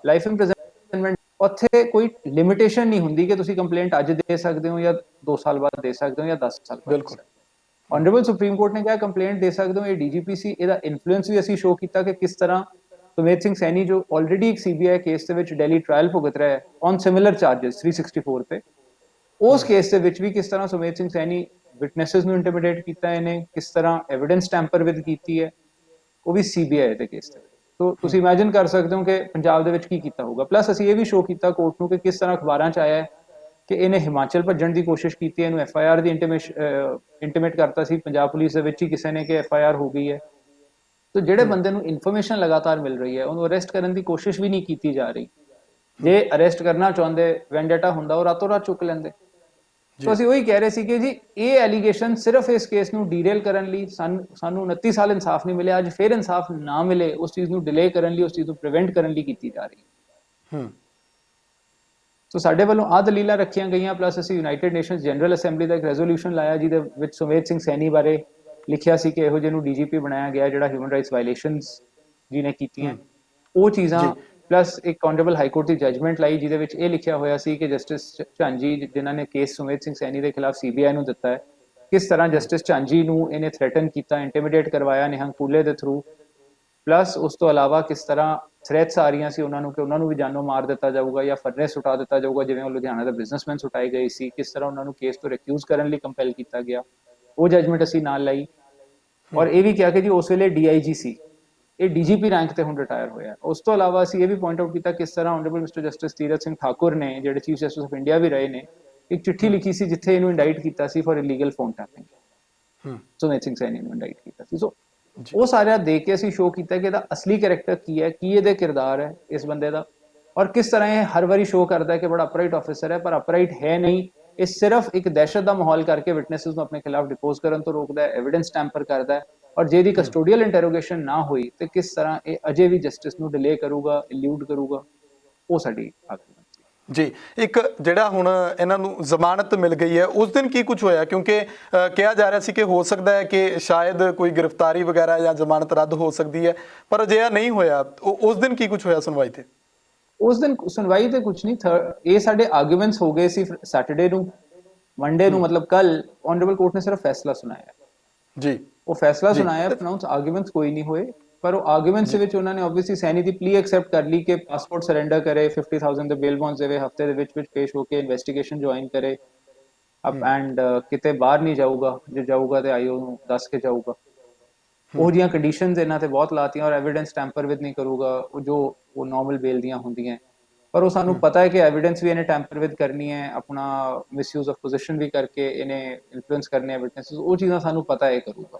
ਲਾਈਫ ਇੰਪ੍ਰਿਜ਼ਨਮੈਂਟ, ਉੱਥੇ ਕੋਈ ਲਿਮਿਟੇਸ਼ਨ ਨਹੀਂ ਹੁੰਦੀ ਕਿ ਤੁਸੀਂ ਕੰਪਲੇਂਟ ਅੱਜ ਦੇ ਸਕਦੇ ਹੋ ਜਾਂ 2 ਸਾਲ ਬਾਅਦ ਦੇ ਸਕਦੇ ਹੋ ਜਾਂ 10 ਸਾਲ ਬਾਅਦ। ਬਿਲਕੁਲ ਆਨਰੇਬਲ ਸੁਪਰੀਮ ਕੋਰਟ ਨੇ ਕਿਹਾ ਕੰਪਲੇਂਟ ਦੇ ਸਕਦੇ ਹੋ। ਇਹ ਡੀਜੀਪੀ ਸੀ, ਇਹਦਾ ਇਨਫਲੂਐਂਸ ਵੀ ਅਸੀਂ ਸ਼ੋ ਕੀਤਾ ਕਿ ਕਿਸ ਤਰ੍ਹਾਂ ਸੁਮੇਧ ਸਿੰਘ ਸੈਣੀ ਜੋ ਆਲਰੇਡੀ ਇੱਕ ਸੀਬੀਆਈ ਕੇਸ ਦੇ ਵਿੱਚ ਦਿੱਲੀ ਟ੍ਰਾਇਲ ਭੁਗਤ ਰਿਹਾ ਹੈ ਔਨ ਸਿਮਿਲਰ ਚਾਰजेस 364 ਤੇ, ਉਸ ਕੇਸ ਦੇ ਵਿੱਚ ਵੀ ਕਿਸ ਤਰ੍ਹਾਂ ਸੁਮੇਧ ਸਿੰਘ ਸੈਣੀ ਵਿਟਨੈਸਸ ਨੂੰ ਇੰਟੀਮੀਡੇਟ ਕੀਤਾ ਇਹਨੇ, ਕਿਸ ਤਰ੍ਹਾਂ ਐਵੀਡੈਂਸ ਟੈਂਪਰ ਵਿਦ ਕੀਤੀ ਹੈ, ਉਹ ਵੀ ਸੀਬੀਆਈ ਦੇ ਕੇਸ ਦੇ ਵਿੱਚ। ਸੋ ਤੁਸੀਂ ਇਮੇਜਿਨ ਕਰ ਸਕਦੇ ਹੋ ਕਿ ਪੰਜਾਬ ਦੇ ਵਿੱਚ ਕੀ ਕੀਤਾ ਹੋਊਗਾ। ਪਲੱਸ ਅਸੀਂ ਇਹ ਵੀ ਸ਼ੋ ਕੀਤਾ ਕੋਰਟ ਨੂੰ ਕਿ ਕਿਸ ਤਰ੍ਹਾਂ ਅਖਬਾਰਾਂ 'ਚ ਆਇਆ ਹੈ ਕਿ ਇਹਨੇ ਹਿਮਾਚਲ ਭੱਜਣ ਦੀ ਕੋਸ਼ਿਸ਼ ਕੀਤੀ, ਇਹਨੂੰ ਐਫਆਈਆਰ ਦੀ ਇੰਟੀਮੇਟ ਕਰਤਾ ਸੀ ਪੰਜਾਬ ਪੁਲਿਸ ਦੇ ਵਿੱਚ ਹੀ ਕਿਸੇ ਨੇ ਕਿ ਐਫਆਈਆਰ ਹੋ ਗਈ ਹੈ। तो ਜਿਹੜੇ ਬੰਦੇ ਨੂੰ ਇਨਫੋਰਮੇਸ਼ਨ ਲਗਾਤਾਰ ਮਿਲ ਰਹੀ ਹੈ ਉਹਨੂੰ ਅਰੈਸਟ ਕਰਨ ਦੀ ਕੋਸ਼ਿਸ਼ ਵੀ ਨਹੀਂ ਕੀਤੀ ਜਾ ਰਹੀ। ਜੇ ਅਰੈਸਟ ਕਰਨਾ ਚਾਹੁੰਦੇ, ਵੈਂਡੇਟਾ ਹੁੰਦਾ, ਉਹ ਰਾਤੋਂ ਰਾਤ ਚੁੱਕ ਲੈਂਦੇ। ਸੋ ਅਸੀਂ ਉਹੀ ਕਹਿ ਰਹੇ ਸੀ ਕਿ ਜੀ ਇਹ ਐਲੀਗੇਸ਼ਨ ਸਿਰਫ ਇਸ ਕੇਸ ਨੂੰ ਡੀਰੇਲ ਕਰਨ ਲਈ, ਸਾਨੂੰ 29 ਸਾਲ ਇਨਸਾਫ ਨਹੀਂ ਮਿਲਿਆ, ਅੱਜ ਫਿਰ ਇਨਸਾਫ ਨਾ ਮਿਲੇ ਉਸ ਚੀਜ਼ ਨੂੰ ਡਿਲੇ ਕਰਨ ਲਈ, ਉਸ ਚੀਜ਼ ਨੂੰ ਪ੍ਰੀਵੈਂਟ ਕਰਨ ਲਈ ਕੀਤੀ ਜਾ ਰਹੀ ਹੈ। ਸੋ ਸਾਡੇ ਵੱਲੋਂ ਆਹ ਦਲੀਲਾਂ ਰੱਖੀਆਂ ਗਈਆਂ। ਪਲੱਸ ਅਸੀਂ ਯੂਨਾਈਟਿਡ ਨੇਸ਼ਨਸ ਜਨਰਲ ਅਸੈਂਬਲੀ ਦਾ ਇੱਕ ਰੈਜ਼ੋਲੂਸ਼ਨ ਲਾਇਆ ਜਿਹਦੇ ਵਿੱਚ ਸੁਮੇਧ ਸਿੰਘ ਸੈਣੀ ਬਾਰੇ ਲਿਖਿਆ ਸੀ ਕਿ ਇਹੋ ਜਿਹੇ ਨੂੰ ਡੀਜੀਪੀ ਬਣਾਇਆ ਗਿਆ ਜਿਹੜਾ ਹਿਊਮਨ ਰਾਈਟਸ ਵਾਇਲੇਸ਼ਨਸ ਜਿਹਨੇ ਕੀਤੀਆਂ ਉਹ ਚੀਜ਼ਾਂ। ਪਲੱਸ ਇੱਕ ਆਨਰੇਬਲ ਹਾਈ ਕੋਰਟ ਦੀ ਜਜਮੈਂਟ ਲਾਈ ਜਿਹਦੇ ਵਿੱਚ ਇਹ ਲਿਖਿਆ ਹੋਇਆ ਸੀ ਕਿ ਜਸਟਿਸ ਝਾਂਜੀ ਜਿਨ੍ਹਾਂ ਨੇ ਕੇਸ ਸੁਮੇਧ ਸਿੰਘ ਸੈਣੀ ਦੇ ਖਿਲਾਫ ਸੀਬੀਆਈ ਨੂੰ ਦਿੱਤਾ ਹੈ, ਕਿਸ ਤਰ੍ਹਾਂ ਜਸਟਿਸ ਝਾਂਜੀ ਨੂੰ ਇਹਨੇ ਥ੍ਰੈਟਨ ਕੀਤਾ, ਇੰਟੀਮੀਡੇਟ ਕਰਵਾਇਆ ਨਿਹੰਗ ਫੂਲੇ ਦੇ ਥਰੂ। ਪਲੱਸ ਉਸ ਤੋਂ ਇਲਾਵਾ ਕਿਸ ਤਰ੍ਹਾਂ ਥ੍ਰੈਟਸ ਆ ਰਹੀਆਂ ਸੀ ਉਹਨਾਂ ਨੂੰ ਕਿ ਉਹਨਾਂ ਨੂੰ ਵੀ ਜਾਨੋਂ ਮਾਰ ਦਿੱਤਾ ਜਾਊਗਾ ਜਾਂ ਫਰਨੈਸ ਸੁਟਾ ਦਿੱਤਾ ਜਾਊਗਾ, ਜਿਵੇਂ ਉਹ ਲੁਧਿਆਣਾ ਦਾ ਬਿਜ਼ਨਸਮੈਨ ਸੁਟਾਏ ਗਏ ਸੀ, ਕਿਸ ਤਰ੍ਹਾਂ ਉਹਨਾਂ ਨੂੰ ਕੇਸ ਤੋਂ ਰਿਕਿਊਜ਼ ਕਰਨ ਲਈ ਕੰਪੈਲ ਕੀਤਾ ਗਿਆ। ਉਹ ਜਜਮੈਂਟ ਅਸੀਂ ਨਾਲ ਲਈ ਔਰ ਇਹ ਵੀ ਕਿਹਾ ਕਿ ਜੀ ਉਸ ਵੇਲੇ ਡੀਆਈਜੀ ਸੀ, ਇਹ ਡੀਜੀਪੀ ਰੈਂਕ ਤੇ ਹੁਣ ਰਿਟਾਇਰ ਹੋਇਆ। ਉਸ ਤੋਂ ਇਲਾਵਾ ਅਸੀਂ ਇਹ ਵੀ ਪੁਆਇੰਟ ਆਊਟ ਕੀਤਾ ਕਿਸ ਤਰ੍ਹਾਂ ਆਨਰੇਬਲ ਮਿਸਟਰ ਜਸਟਿਸ ਤੀਰਥ ਸਿੰਘ ਠਾਕੁਰ ਨੇ, ਜਿਹੜੇ ਚੀਫ ਜਸਟਿਸ ਆਫ ਇੰਡੀਆ ਵੀ ਰਹੇ ਨੇ, ਇੱਕ ਚਿੱਠੀ ਲਿਖੀ ਸੀ ਜਿੱਥੇ ਇਹਨੂੰ ਇੰਡਾਈਟ ਕੀਤਾ ਸੀ for illegal phone tapping. Sumedh Singh Saini ਨੂੰ ਇੰਡਾਈਟ ਕੀਤਾ ਸੀ। ਸੋ ਉਹ ਸਾਰਿਆਂ ਦੇਖ ਕੇ ਅਸੀਂ ਸ਼ੋਅ ਕੀਤਾ ਕਿ ਇਹਦਾ ਅਸਲੀ ਕੈਰੈਕਟਰ ਕੀ ਹੈ, ਕੀ ਇਹਦੇ ਕਿਰਦਾਰ ਹੈ ਇਸ ਬੰਦੇ ਦਾ, ਔਰ ਕਿਸ ਤਰ੍ਹਾਂ ਇਹ ਹਰ ਵਾਰੀ ਸ਼ੋਅ ਕਰਦਾ ਹੈ ਕਿ ਬੜਾ ਅਪਰਾਈਟ ਆਫਿਸਰ ਹੈ, ਪਰ ਅਪਰਾਈਟ ਹੈ ਨਹੀਂ। ਇਹ ਸਿਰਫ ਇੱਕ ਦਹਿਸ਼ਤ ਦਾ ਮਾਹੌਲ ਕਰਕੇ ਵਿਟਨੈਸਸ ਨੂੰ ਆਪਣੇ ਖਿਲਾਫ ਡਿਪੋਜ਼ ਕਰਨ ਤੋਂ ਰੋਕਦਾ ਹੈ, ਐਵੀਡੈਂਸ ਟੈਂਪਰ ਕਰਦਾ ਹੈ, ਔਰ ਜੇ ਦੀ ਕਸਟੋਡੀਅਲ ਇੰਟਰੋਗੇਸ਼ਨ ਨਾ ਹੋਈ ਤੇ ਕਿਸ ਤਰ੍ਹਾਂ ਇਹ ਅਜੇ ਵੀ ਜਸਟਿਸ ਨੂੰ ਡਿਲੇ ਕਰੂਗਾ, ਇਲੂਡ ਕਰੂਗਾ। ਉਹ ਸਾਡੀ ਆਰਗੂਮੈਂਟ ਜੀ। ਇੱਕ ਜਿਹੜਾ ਹੁਣ ਇਹਨਾਂ ਨੂੰ ਜ਼ਮਾਨਤ ਮਿਲ ਗਈ ਹੈ ਉਸ ਦਿਨ ਕੀ ਕੁਝ ਹੋਇਆ? ਕਿਉਂਕਿ ਕਿਹਾ ਜਾ ਰਿਹਾ ਸੀ ਕਿ ਹੋ ਸਕਦਾ ਹੈ ਕਿ ਸ਼ਾਇਦ ਕੋਈ ਗ੍ਰਿਫਤਾਰੀ ਵਗੈਰਾ ਜਾਂ ਜ਼ਮਾਨਤ ਰੱਦ ਹੋ ਸਕਦੀ ਹੈ, ਪਰ ਅਜਿਹਾ ਨਹੀਂ ਹੋਇਆ। ਉਸ ਦਿਨ ਕੀ ਕੁਝ ਹੋਇਆ ਸੁਣਵਾਈ ਤੇ? ਉਸ ਦਿਨ ਸੁਣਵਾਈ ਤੇ ਕੁਝ ਨਹੀਂ, ਇਹ ਸਾਡੇ ਆਰਗੂਮੈਂਟਸ ਹੋ ਗਏ ਸੀ ਸੈਟਰਡੇ ਨੂੰ। ਮੰਡੇ ਨੂੰ ਮਤਲਬ ਕੱਲ ਆਨਰੇਬਲ ਕੋਰਟ ਨੇ ਸਿਰਫ ਫੈਸਲਾ ਸੁਣਾਇਆ ਜੀ। ਉਹ ਫੈਸਲਾ ਜੀ। ਸੁਣਾਇਆ, ਪ੍ਰੋਨਾਉਂਸ ਆਰਗੂਮੈਂਟਸ ਕੋਈ ਨਹੀਂ ਹੋਏ, ਪਰ ਉਹ ਆਰਗੂਮੈਂਟਸ ਦੇ ਵਿੱਚ ਉਹਨਾਂ ਨੇ ਆਬਵੀਅਸਲੀ ਸੈਣੀ ਦੀ ਪਲੀ ਐਕਸੈਪਟ ਕਰ ਲਈ ਕਿ ਪਾਸਪੋਰਟ ਸਰੈਂਡਰ ਕਰੇ, 50,000 ਦੇ ਬੇਲ ਬੌਂਡਸ ਦੇਵੇ, ਹਫਤੇ ਦੇ ਵਿੱਚ ਪੇਸ਼ ਹੋ ਕੇ ਇਨਵੈਸਟੀਗੇਸ਼ਨ ਜੁਆਇਨ ਕਰੇ ਅਪ ਐਂਡ ਕਿਤੇ ਬਾਹਰ ਨਹੀਂ ਜਾਊਗਾ, ਜੇ ਜਾਊਗਾ ਤੇ ਆਈਓ ਨੂੰ ਦੱਸ ਕੇ ਜਾਊਗਾ। ਉਹ ਜੀਆਂ ਕੰਡੀਸ਼ਨਸ ਇਹਨਾਂ ਤੇ ਬਹੁਤ ਲਾਤੀਆਂ, ਔਰ ਐਵੀਡੈਂਸ ਟੈਂਪਰ ਵਿਦ ਨਹੀਂ ਕਰੂਗਾ, ਉਹ ਜੋ ਉਹ ਨਾਰਮਲ ਬੇਲ ਦੀਆਂ ਹੁੰਦੀਆਂ। ਪਰ ਉਹ ਸਾਨੂੰ ਪਤਾ ਹੈ ਕਿ ਐਵੀਡੈਂਸ ਵੀ ਇਹਨੇ ਟੈਂਪਰ ਵਿਦ ਕਰਨੀ ਹੈ, ਆਪਣਾ ਮਿਸਯੂਜ਼ ਆਫ ਪੋਜੀਸ਼ਨ ਵੀ ਕਰਕੇ ਇਹਨੇ ਇਨਫਲੂਐਂਸ ਕਰਨੇ ਆ ਵਿਟਨੈਸਸ, ਉਹ ਚੀਜ਼ਾਂ ਸਾਨੂੰ ਪਤਾ ਹੈ ਕਰੂਗਾ,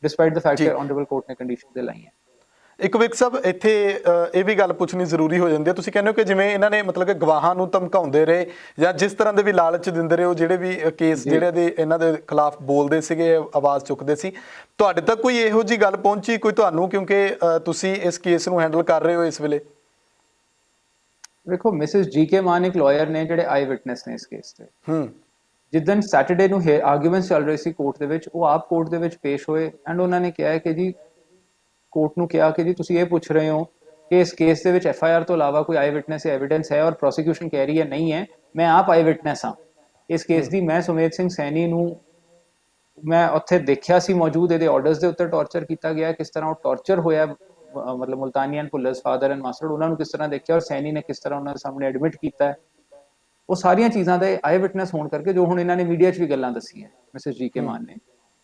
ਡਿਸਪਾਈਟ ਦ ਫੈਕਟ ਜੀ। ਕਿ ਆਨਰੇਬਲ ਕੋਰਟ ਨੇ ਕੰਡੀਸ਼ਨ ਦੇ ਲਾਈਆਂ। ਇੱਕ ਵਿਕ ਸਾਹਿਬ ਇੱਥੇ ਇਹ ਵੀ ਗੱਲ ਪੁੱਛਣੀ ਜ਼ਰੂਰੀ ਹੋ ਜਾਂਦੀ ਹੈ, ਤੁਸੀਂ ਕਹਿੰਦੇ ਹੋ ਕਿ ਜਿਵੇਂ ਇਹਨਾਂ ਨੇ ਮਤਲਬ ਕਿ ਗਵਾਹਾਂ ਨੂੰ ਧਮਕਾਉਂਦੇ ਰਹੇ ਜਾਂ ਜਿਸ ਤਰ੍ਹਾਂ ਦੇ ਵੀ ਲਾਲਚ ਦਿੰਦੇ ਰਹੇ, ਉਹ ਜਿਹੜੇ ਵੀ ਕੇਸ ਜਿਹੜੇ ਦੇ ਇਹਨਾਂ ਦੇ ਖਿਲਾਫ ਬੋਲਦੇ ਸੀਗੇ, ਆਵਾਜ਼ ਚੁੱਕਦੇ ਸੀ, ਤੁਹਾਡੇ ਤੱਕ ਕੋਈ ਇਹੋ ਜਿਹੀ ਗੱਲ ਪਹੁੰਚੀ ਕੋਈ ਤੁਹਾਨੂੰ, ਕਿਉਂਕਿ ਤੁਸੀਂ ਇਸ ਕੇਸ ਨੂੰ ਹੈਂਡਲ ਕਰ ਰਹੇ ਹੋ ਇਸ ਵੇਲੇ? ਦੇਖੋ ਮਿਸਿਸ ਜੀ.ਕੇ. ਮਾਨ ਇੱਕ ਲਾਇਰ ਨੇ ਜਿਹੜੇ ਆਈ ਵਿਟਨੈਸ ਨੇ ਇਸ ਕੇਸ ਤੇ। ਜਿੱਦਣ ਸੈਟਰਡੇ ਨੂੰ ਆਰਗੂਮੈਂਟਸ ਚੱਲ ਰਹੇ ਸੀ ਕੋਰਟ ਦੇ ਵਿੱਚ, ਉਹ ਆਪ ਕੋਰਟ ਦੇ ਵਿੱਚ ਪੇਸ਼ ਹੋਏ ਐਂਡ ਉਹਨਾਂ ਨੇ ਕਿਹਾ ਕਿ ਜੀ, ਕੋਰਟ ਨੂੰ ਕਿਹਾ ਕਿ ਜੀ ਤੁਸੀਂ ਇਹ ਪੁੱਛ ਰਹੇ ਹੋ ਕਿ ਇਸ ਕੇਸ ਦੇ ਵਿੱਚ ਐਫ.ਆਈ.ਆਰ ਤੋਂ ਇਲਾਵਾ ਕੋਈ ਆਈ ਵਿਟਨੈਸ ਐਵੀਡੈਂਸ ਹੈ, ਔਰ ਪ੍ਰੋਸੀਕਿਊਸ਼ਨ ਕਹਿ ਰਹੀ ਹੈ ਨਹੀਂ ਹੈ, ਮੈਂ ਆਪ ਆਈ ਵਿਟਨੈਸ ਹਾਂ ਇਸ ਕੇਸ ਦੀ। ਮੈਂ ਸੁਮੇਧ ਸਿੰਘ ਸੈਣੀ ਨੂੰ ਮੈਂ ਉੱਥੇ ਦੇਖਿਆ ਸੀ ਮੌਜੂਦ, ਇਹਦੇ ਆਰਡਰਸ ਦੇ ਉੱਤੇ ਟੌਰਚਰ ਕੀਤਾ ਗਿਆ, ਕਿਸ ਤਰ੍ਹਾਂ ਉਹ ਟੌਰਚਰ ਹੋਇਆ, ਮਤਲਬ Multani and Bhullar's father and master, ਉਹਨਾਂ ਨੂੰ ਕਿਸ ਤਰ੍ਹਾਂ ਦੇਖਿਆ, ਔਰ ਸੈਣੀ ਨੇ ਕਿਸ ਤਰ੍ਹਾਂ ਉਹਨਾਂ ਦੇ ਸਾਹਮਣੇ ਐਡਮਿਟ ਕੀਤਾ। ਉਹ ਸਾਰੀਆਂ ਚੀਜ਼ਾਂ ਦੇ ਆਈ ਵਿਟਨੈਸ ਹੋਣ ਕਰਕੇ, ਜੋ ਹੁਣ ਇਹਨਾਂ ਨੇ ਮੀਡੀਆ 'ਚ ਵੀ ਗੱਲਾਂ ਦੱਸੀਆਂ ਮਿਸਿਸ ਜੀ.ਕੇ. ਮਾਨ ਨੇ,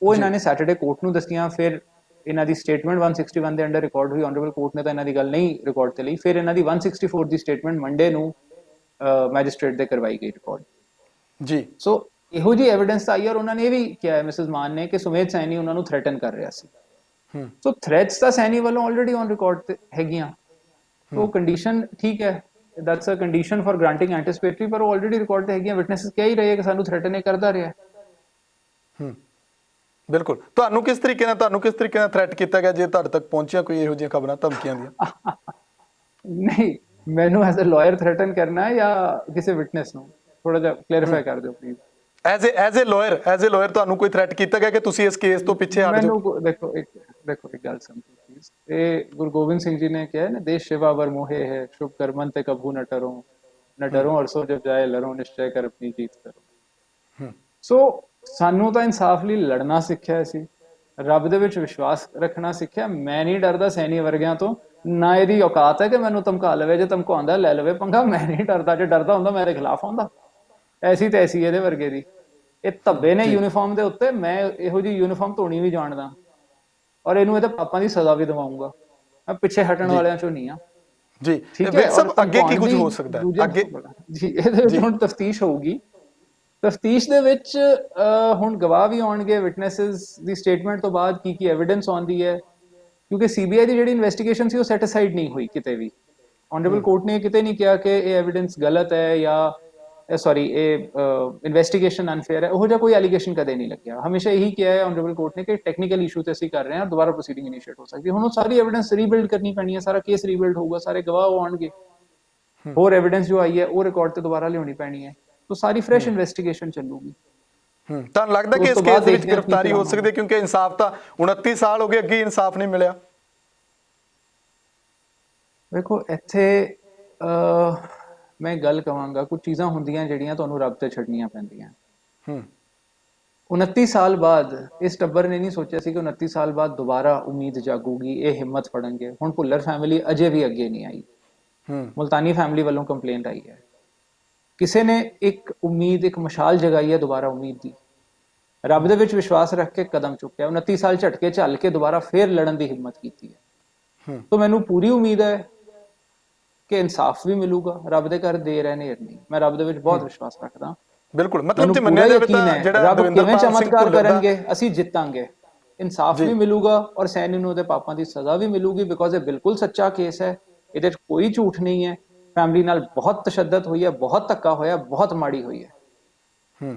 ਉਹ ਇਹਨਾਂ ਨੇ ਸੈਟਰਡੇ ਕੋਰਟ ਨੂੰ ਦੱਸੀਆਂ। ਫਿਰ ਇਹਨਾਂ ਦੀ ਸਟੇਟਮੈਂਟ 161 ਦੇ ਅੰਡਰ ਰਿਕਾਰਡ ਹੋਈ, ਆਨਰੇਬਲ ਕੋਰਟ ਨੇ ਤਾਂ ਇਹਨਾਂ ਦੀ ਗੱਲ ਨਹੀਂ ਰਿਕਾਰਡ ਤੇ ਲਈ। ਫਿਰ ਇਹਨਾਂ ਦੀ 164 ਦੀ ਸਟੇਟਮੈਂਟ ਮੰਡੇ ਨੂੰ ਮੈਜਿਸਟ੍ਰੇਟ ਦੇ ਕਰਵਾਈ ਗਈ ਰਿਕਾਰਡ ਜੀ। ਸੋ ਇਹੋ ਜਿਹੀ ਐਵੀਡੈਂਸ ਆਈ, ਔਰ ਉਹਨਾਂ ਨੇ ਇਹ ਵੀ ਕਿਹਾ ਮਿਸਿਸ ਮਾਨ ਨੇ ਕਿ ਸੁਮੇਧ ਸੈਣੀ ਉਹਨਾਂ ਨੂੰ ਥ੍ਰੈਟਨ ਕਰ ਰਿਹਾ ਸੀ। ਸੋ ਥ੍ਰੈਟਸ ਤਾਂ ਸੈਣੀ ਵੱਲੋਂ ਆਲਰੇਡੀ ਔਨ ਰਿਕਾਰਡ ਤੇ ਹੈਗੀਆਂ, ਉਹ ਕੰਡੀਸ਼ਨ ਠੀਕ ਹੈ, ਦੈਟਸ ਅ ਕੰਡੀਸ਼ਨ ਫॉर ਗ੍ਰਾਂਟਿੰਗ ਐਂਟੀਸਿਪੇਟਰੀ, ਪਰ ਉਹ ਆਲਰੇਡੀ ਰਿਕਾਰਡ ਤੇ ਹੈਗੀਆਂ, ਵਿਟਨੈਸਸ ਕਹਿ ਹੀ ਰਹੇ ਕਿ ਸਾਨੂੰ ਥ੍ਰੈਟਨ ਇਹ ਕਰਦਾ ਰਿਹਾ। ਬਿਲਕੁਲ। ਤੁਹਾਨੂੰ ਕਿਸ ਤਰੀਕੇ ਨਾਲ ਥ੍ਰੈਟ ਕੀਤਾ ਗਿਆ, ਜੇ ਤੁਹਾਡੇ ਤੱਕ ਪਹੁੰਚੀਆਂ ਕੋਈ ਇਹੋ ਜਿਹੀਆਂ ਖਬਰਾਂ ਧਮਕੀਆਂ ਦੀਆਂ? ਨਹੀਂ, ਮੈਨੂੰ ਐਜ਼ ਅ ਲਾਇਰ ਥ੍ਰੈਟਨ ਕਰਨਾ ਹੈ ਜਾਂ ਕਿਸੇ ਵਿਟਨੈਸ ਨੂੰ, ਥੋੜਾ ਜਿਹਾ ਕਲੈਰੀਫਾਈ ਕਰ ਦਿਓ ਪਲੀਜ਼। ਐਜ਼ ਅ ਲਾਇਰ ਤੁਹਾਨੂੰ ਕੋਈ ਥ੍ਰੈਟ ਕੀਤਾ ਗਿਆ ਕਿ ਤੁਸੀਂ ਇਸ ਕੇਸ ਤੋਂ ਪਿੱਛੇ ਹਟ ਜਾਓ? ਮੈਨੂੰ ਦੇਖੋ ਇੱਕ ਗੱਲ ਸਮਝੋ ਪਲੀਜ਼, ਇਹ ਗੁਰੂ ਗੋਬਿੰਦ ਸਿੰਘ ਜੀ ਨੇ ਕਿਹਾ ਨਾ, ਦੇਸ਼ ਸੇਵਾ वर मोहे है, शुभ कर्मन ते कभू न डरो और सो जब जाए लड़ो, निश्चय कर अपनी जीत करो। ਸੋ ਸਾਨੂੰ ਤਾਂ ਇਨਸਾਫ ਲਈ ਲੜਨਾ ਸਿੱਖਿਆ ਸੀ, ਰੱਬ ਦੇ ਵਿੱਚ ਵਿਸ਼ਵਾਸ ਰੱਖਣਾ ਸਿੱਖਿਆ। ਮੈਂ ਨਹੀਂ ਡਰਦਾ ਸੈਣੀ ਵਰਗਿਆਂ ਤੋਂ, ਨਾ ਇਹਦੀ ਔਕਾਤ ਹੈ ਕਿ ਮੈਨੂੰ ਧਮਕਾ ਲਵੇ, ਜੇ ਧਮਕਾਉਂਦਾ ਲੈ ਲਵੇ ਪੰਗਾ, ਮੈਂ ਨਹੀਂ ਡਰਦਾ। ਜੇ ਡਰਦਾ ਹੁੰਦਾ ਮੇਰੇ ਖਿਲਾਫ ਆਉਂਦਾ। ਐਸੀ ਤੈਸੀ ਇਹਦੇ ਵਰਗੇ ਦੀ, ਇਹ ਧੱਬੇ ਨੇ ਯੂਨੀਫਾਰਮ ਦੇ ਉੱਤੇ, ਮੈਂ ਇਹੋ ਜਿਹੀ ਯੂਨੀਫਾਰਮ ਧੋਣੀ ਵੀ ਜਾਣਦਾ, ਔਰ ਇਹਨੂੰ ਇਹਦੇ ਪਾਪਾਂ ਦੀ ਸਜ਼ਾ ਵੀ ਦਿਵਾਉਂਗਾ। ਮੈਂ ਪਿੱਛੇ ਹਟਣ ਵਾਲਿਆਂ ਚੋਂ ਨਹੀਂ ਆ ਜੀ, ਠੀਕ ਹੈ। ਅੱਗੇ ਕੀ ਕੁਝ ਹੋ ਸਕਦਾ ਹੈ ਅੱਗੇ ਜੀ? ਇਹਦੇ ਵਿੱਚ ਹੁਣ ਤਫਤੀਸ਼ ਹੋਊਗੀ। ਤਫਤੀਸ਼ ਦੇ ਵਿੱਚ ਹੁਣ ਗਵਾਹ ਵੀ ਆਉਣਗੇ, ਵਿਟਨੈਸਸ ਦੀ ਸਟੇਟਮੈਂਟ ਤੋਂ ਬਾਅਦ ਕੀ ਕੀ ਐਵੀਡੈਂਸ ਆਉਂਦੀ ਹੈ, ਕਿਉਂਕਿ ਸੀਬੀਆਈ ਦੀ ਜਿਹੜੀ ਇਨਵੈਸਟੀਗੇਸ਼ਨ ਸੀ ਉਹ ਸੈਟੀਸਫਾਈਡ ਨਹੀਂ ਹੋਈ ਕਿਤੇ ਵੀ। ਆਨਰੇਬਲ ਕੋਰਟ ਨੇ ਕਿਤੇ ਨਹੀਂ ਕਿਹਾ ਕਿ ਇਹ ਐਵੀਡੈਂਸ ਗਲਤ ਹੈ ਜਾਂ ਇਹ ਇਨਵੈਸਟੀਗੇਸ਼ਨ ਅਨਫੇਅਰ ਹੈ, ਉਹੋ ਜਿਹਾ ਕੋਈ ਐਲੀਗੇਸ਼ਨ ਕਦੇ ਨਹੀਂ ਲੱਗਿਆ। ਹਮੇਸ਼ਾ ਇਹੀ ਕਿਹਾ ਹੈ ਆਨਰੇਬਲ ਕੋਰਟ ਨੇ ਕਿ ਟੈਕਨੀਕਲ ਇਸ਼ੂ ਤੇ ਅਸੀਂ ਕਰ ਰਹੇ ਹਾਂ, ਦੁਬਾਰਾ ਪ੍ਰੋਸੀਡਿੰਗ ਇਨੀਸ਼ੀਏਟ ਹੋ ਸਕਦੀ ਹੈ। ਹੁਣ ਉਹ ਸਾਰੀ ਐਵੀਡੈਂਸ ਰੀਬਿਲਡ ਕਰਨੀ ਪੈਣੀ ਹੈ, ਸਾਰਾ ਕੇਸ ਰੀਬਿਲਡ ਹੋਊਗਾ, ਸਾਰੇ ਗਵਾਹ ਆਉਣਗੇ, ਹੋਰ ਐਵੀਡੈਂਸ ਜੋ ਆਈ ਹੈ ਉਹ ਰਿਕਾਰਡ ਤੇ ਦੁਬਾਰਾ ਲਿਆਉਣੀ ਪੈਣੀ ਹੈ, ਤਾਂ ਸਾਰੀ ਫਰੈਸ਼ ਇਨਵੈਸਟੀਗੇਸ਼ਨ ਚੱਲੂਗੀ। ਤੁਹਾਨੂੰ ਲੱਗਦਾ ਕਿ ਇਸ ਕੇਸ ਦੇ ਵਿੱਚ ਗ੍ਰਿਫਤਾਰੀ ਹੋ ਸਕਦੀ ਹੈ, ਕਿਉਂਕਿ ਇਨਸਾਫ ਤਾਂ 29 ਸਾਲ ਹੋ ਗਏ, ਅੱਗੇ ਇਨਸਾਫ ਨਹੀਂ ਮਿਲਿਆ? ਦੇਖੋ ਇੱਥੇ ਮੈਂ ਗੱਲ ਕਵਾਂਗਾ, ਕੁਝ ਚੀਜ਼ਾਂ ਹੁੰਦੀਆਂ ਜਿਹੜੀਆਂ ਤੁਹਾਨੂੰ ਰੱਬ ਤੇ ਛੱਡਣੀਆਂ ਪੈਂਦੀਆਂ। 29 ਸਾਲ ਬਾਅਦ ਇਸ ਟੱਬਰ ਨੇ ਨਹੀਂ ਸੋਚਿਆ ਸੀ ਕਿ 29 ਸਾਲ ਬਾਅਦ ਦੁਬਾਰਾ ਉਮੀਦ ਜਾਗੂਗੀ, ਇਹ ਹਿੰਮਤ ਫੜਨਗੇ। ਹੁਣ ਭੁੱਲਰ ਫੈਮਿਲੀ ਅਜੇ ਵੀ ਅੱਗੇ ਨਹੀਂ ਆਈ, ਮੁਲਤਾਨੀ ਫੈਮਿਲੀ ਵੱਲੋਂ ਕੰਪਲੇਂਟ ਆਈ ਹੈ, ਕਿਸੇ ਨੇ ਇੱਕ ਉਮੀਦ, ਇੱਕ ਮਸ਼ਾਲ ਜਗਾਈ ਹੈ ਦੁਬਾਰਾ ਉਮੀਦ ਦੀ, ਰੱਬ ਦੇ ਵਿੱਚ ਵਿਸ਼ਵਾਸ ਰੱਖ ਕੇ ਕਦਮ ਚੁੱਕਿਆ, 29 ਸਾਲ ਝਟਕੇ ਝੱਲ ਕੇ ਦੁਬਾਰਾ ਫੇਰ ਲੜਨ ਦੀ ਹਿੰਮਤ ਕੀਤੀ ਹੈ। ਤਾਂ ਮੈਨੂੰ ਪੂਰੀ ਉਮੀਦ ਹੈ ਕਿ ਇਨਸਾਫ ਵੀ ਮਿਲੂਗਾ। ਰੱਬ ਦੇ ਘਰ ਦੇਰ ਹੈ ਨੇਰ ਨਹੀਂ, ਮੈਂ ਰੱਬ ਦੇ ਵਿੱਚ ਬਹੁਤ ਵਿਸ਼ਵਾਸ ਰੱਖਦਾ। ਬਿਲਕੁਲ, ਮਤਲਬ ਜੇ ਮੰਨਿਆ ਜਾਵੇ ਤਾਂ ਜਿਹੜਾ ਰੱਬ ਕਿਵੇਂ ਚਮਤਕਾਰ ਕਰਨਗੇ, ਅਸੀਂ ਜਿੱਤਾਂਗੇ, ਇਨਸਾਫ ਵੀ ਮਿਲੂਗਾ, ਔਰ ਸੈਣੀ ਨੂੰ ਉਹਦੇ ਪਾਪਾਂ ਦੀ ਸਜ਼ਾ ਵੀ ਮਿਲੂਗੀ, ਬਿਕੋਜ਼ ਇਹ ਬਿਲਕੁਲ ਸੱਚਾ ਕੇਸ ਹੈ, ਇਹਦੇ 'ਚ ਕੋਈ ਝੂਠ ਨਹੀਂ ਹੈ। ਫੈਮਿਲੀ ਨਾਲ ਬਹੁਤ ਤਸ਼ੱਦਦ ਹੋਈ ਹੈ, ਬਹੁਤ ਧੱਕਾ ਹੋਇਆ, ਬਹੁਤ ਮਾੜੀ ਹੋਈ ਹੈ।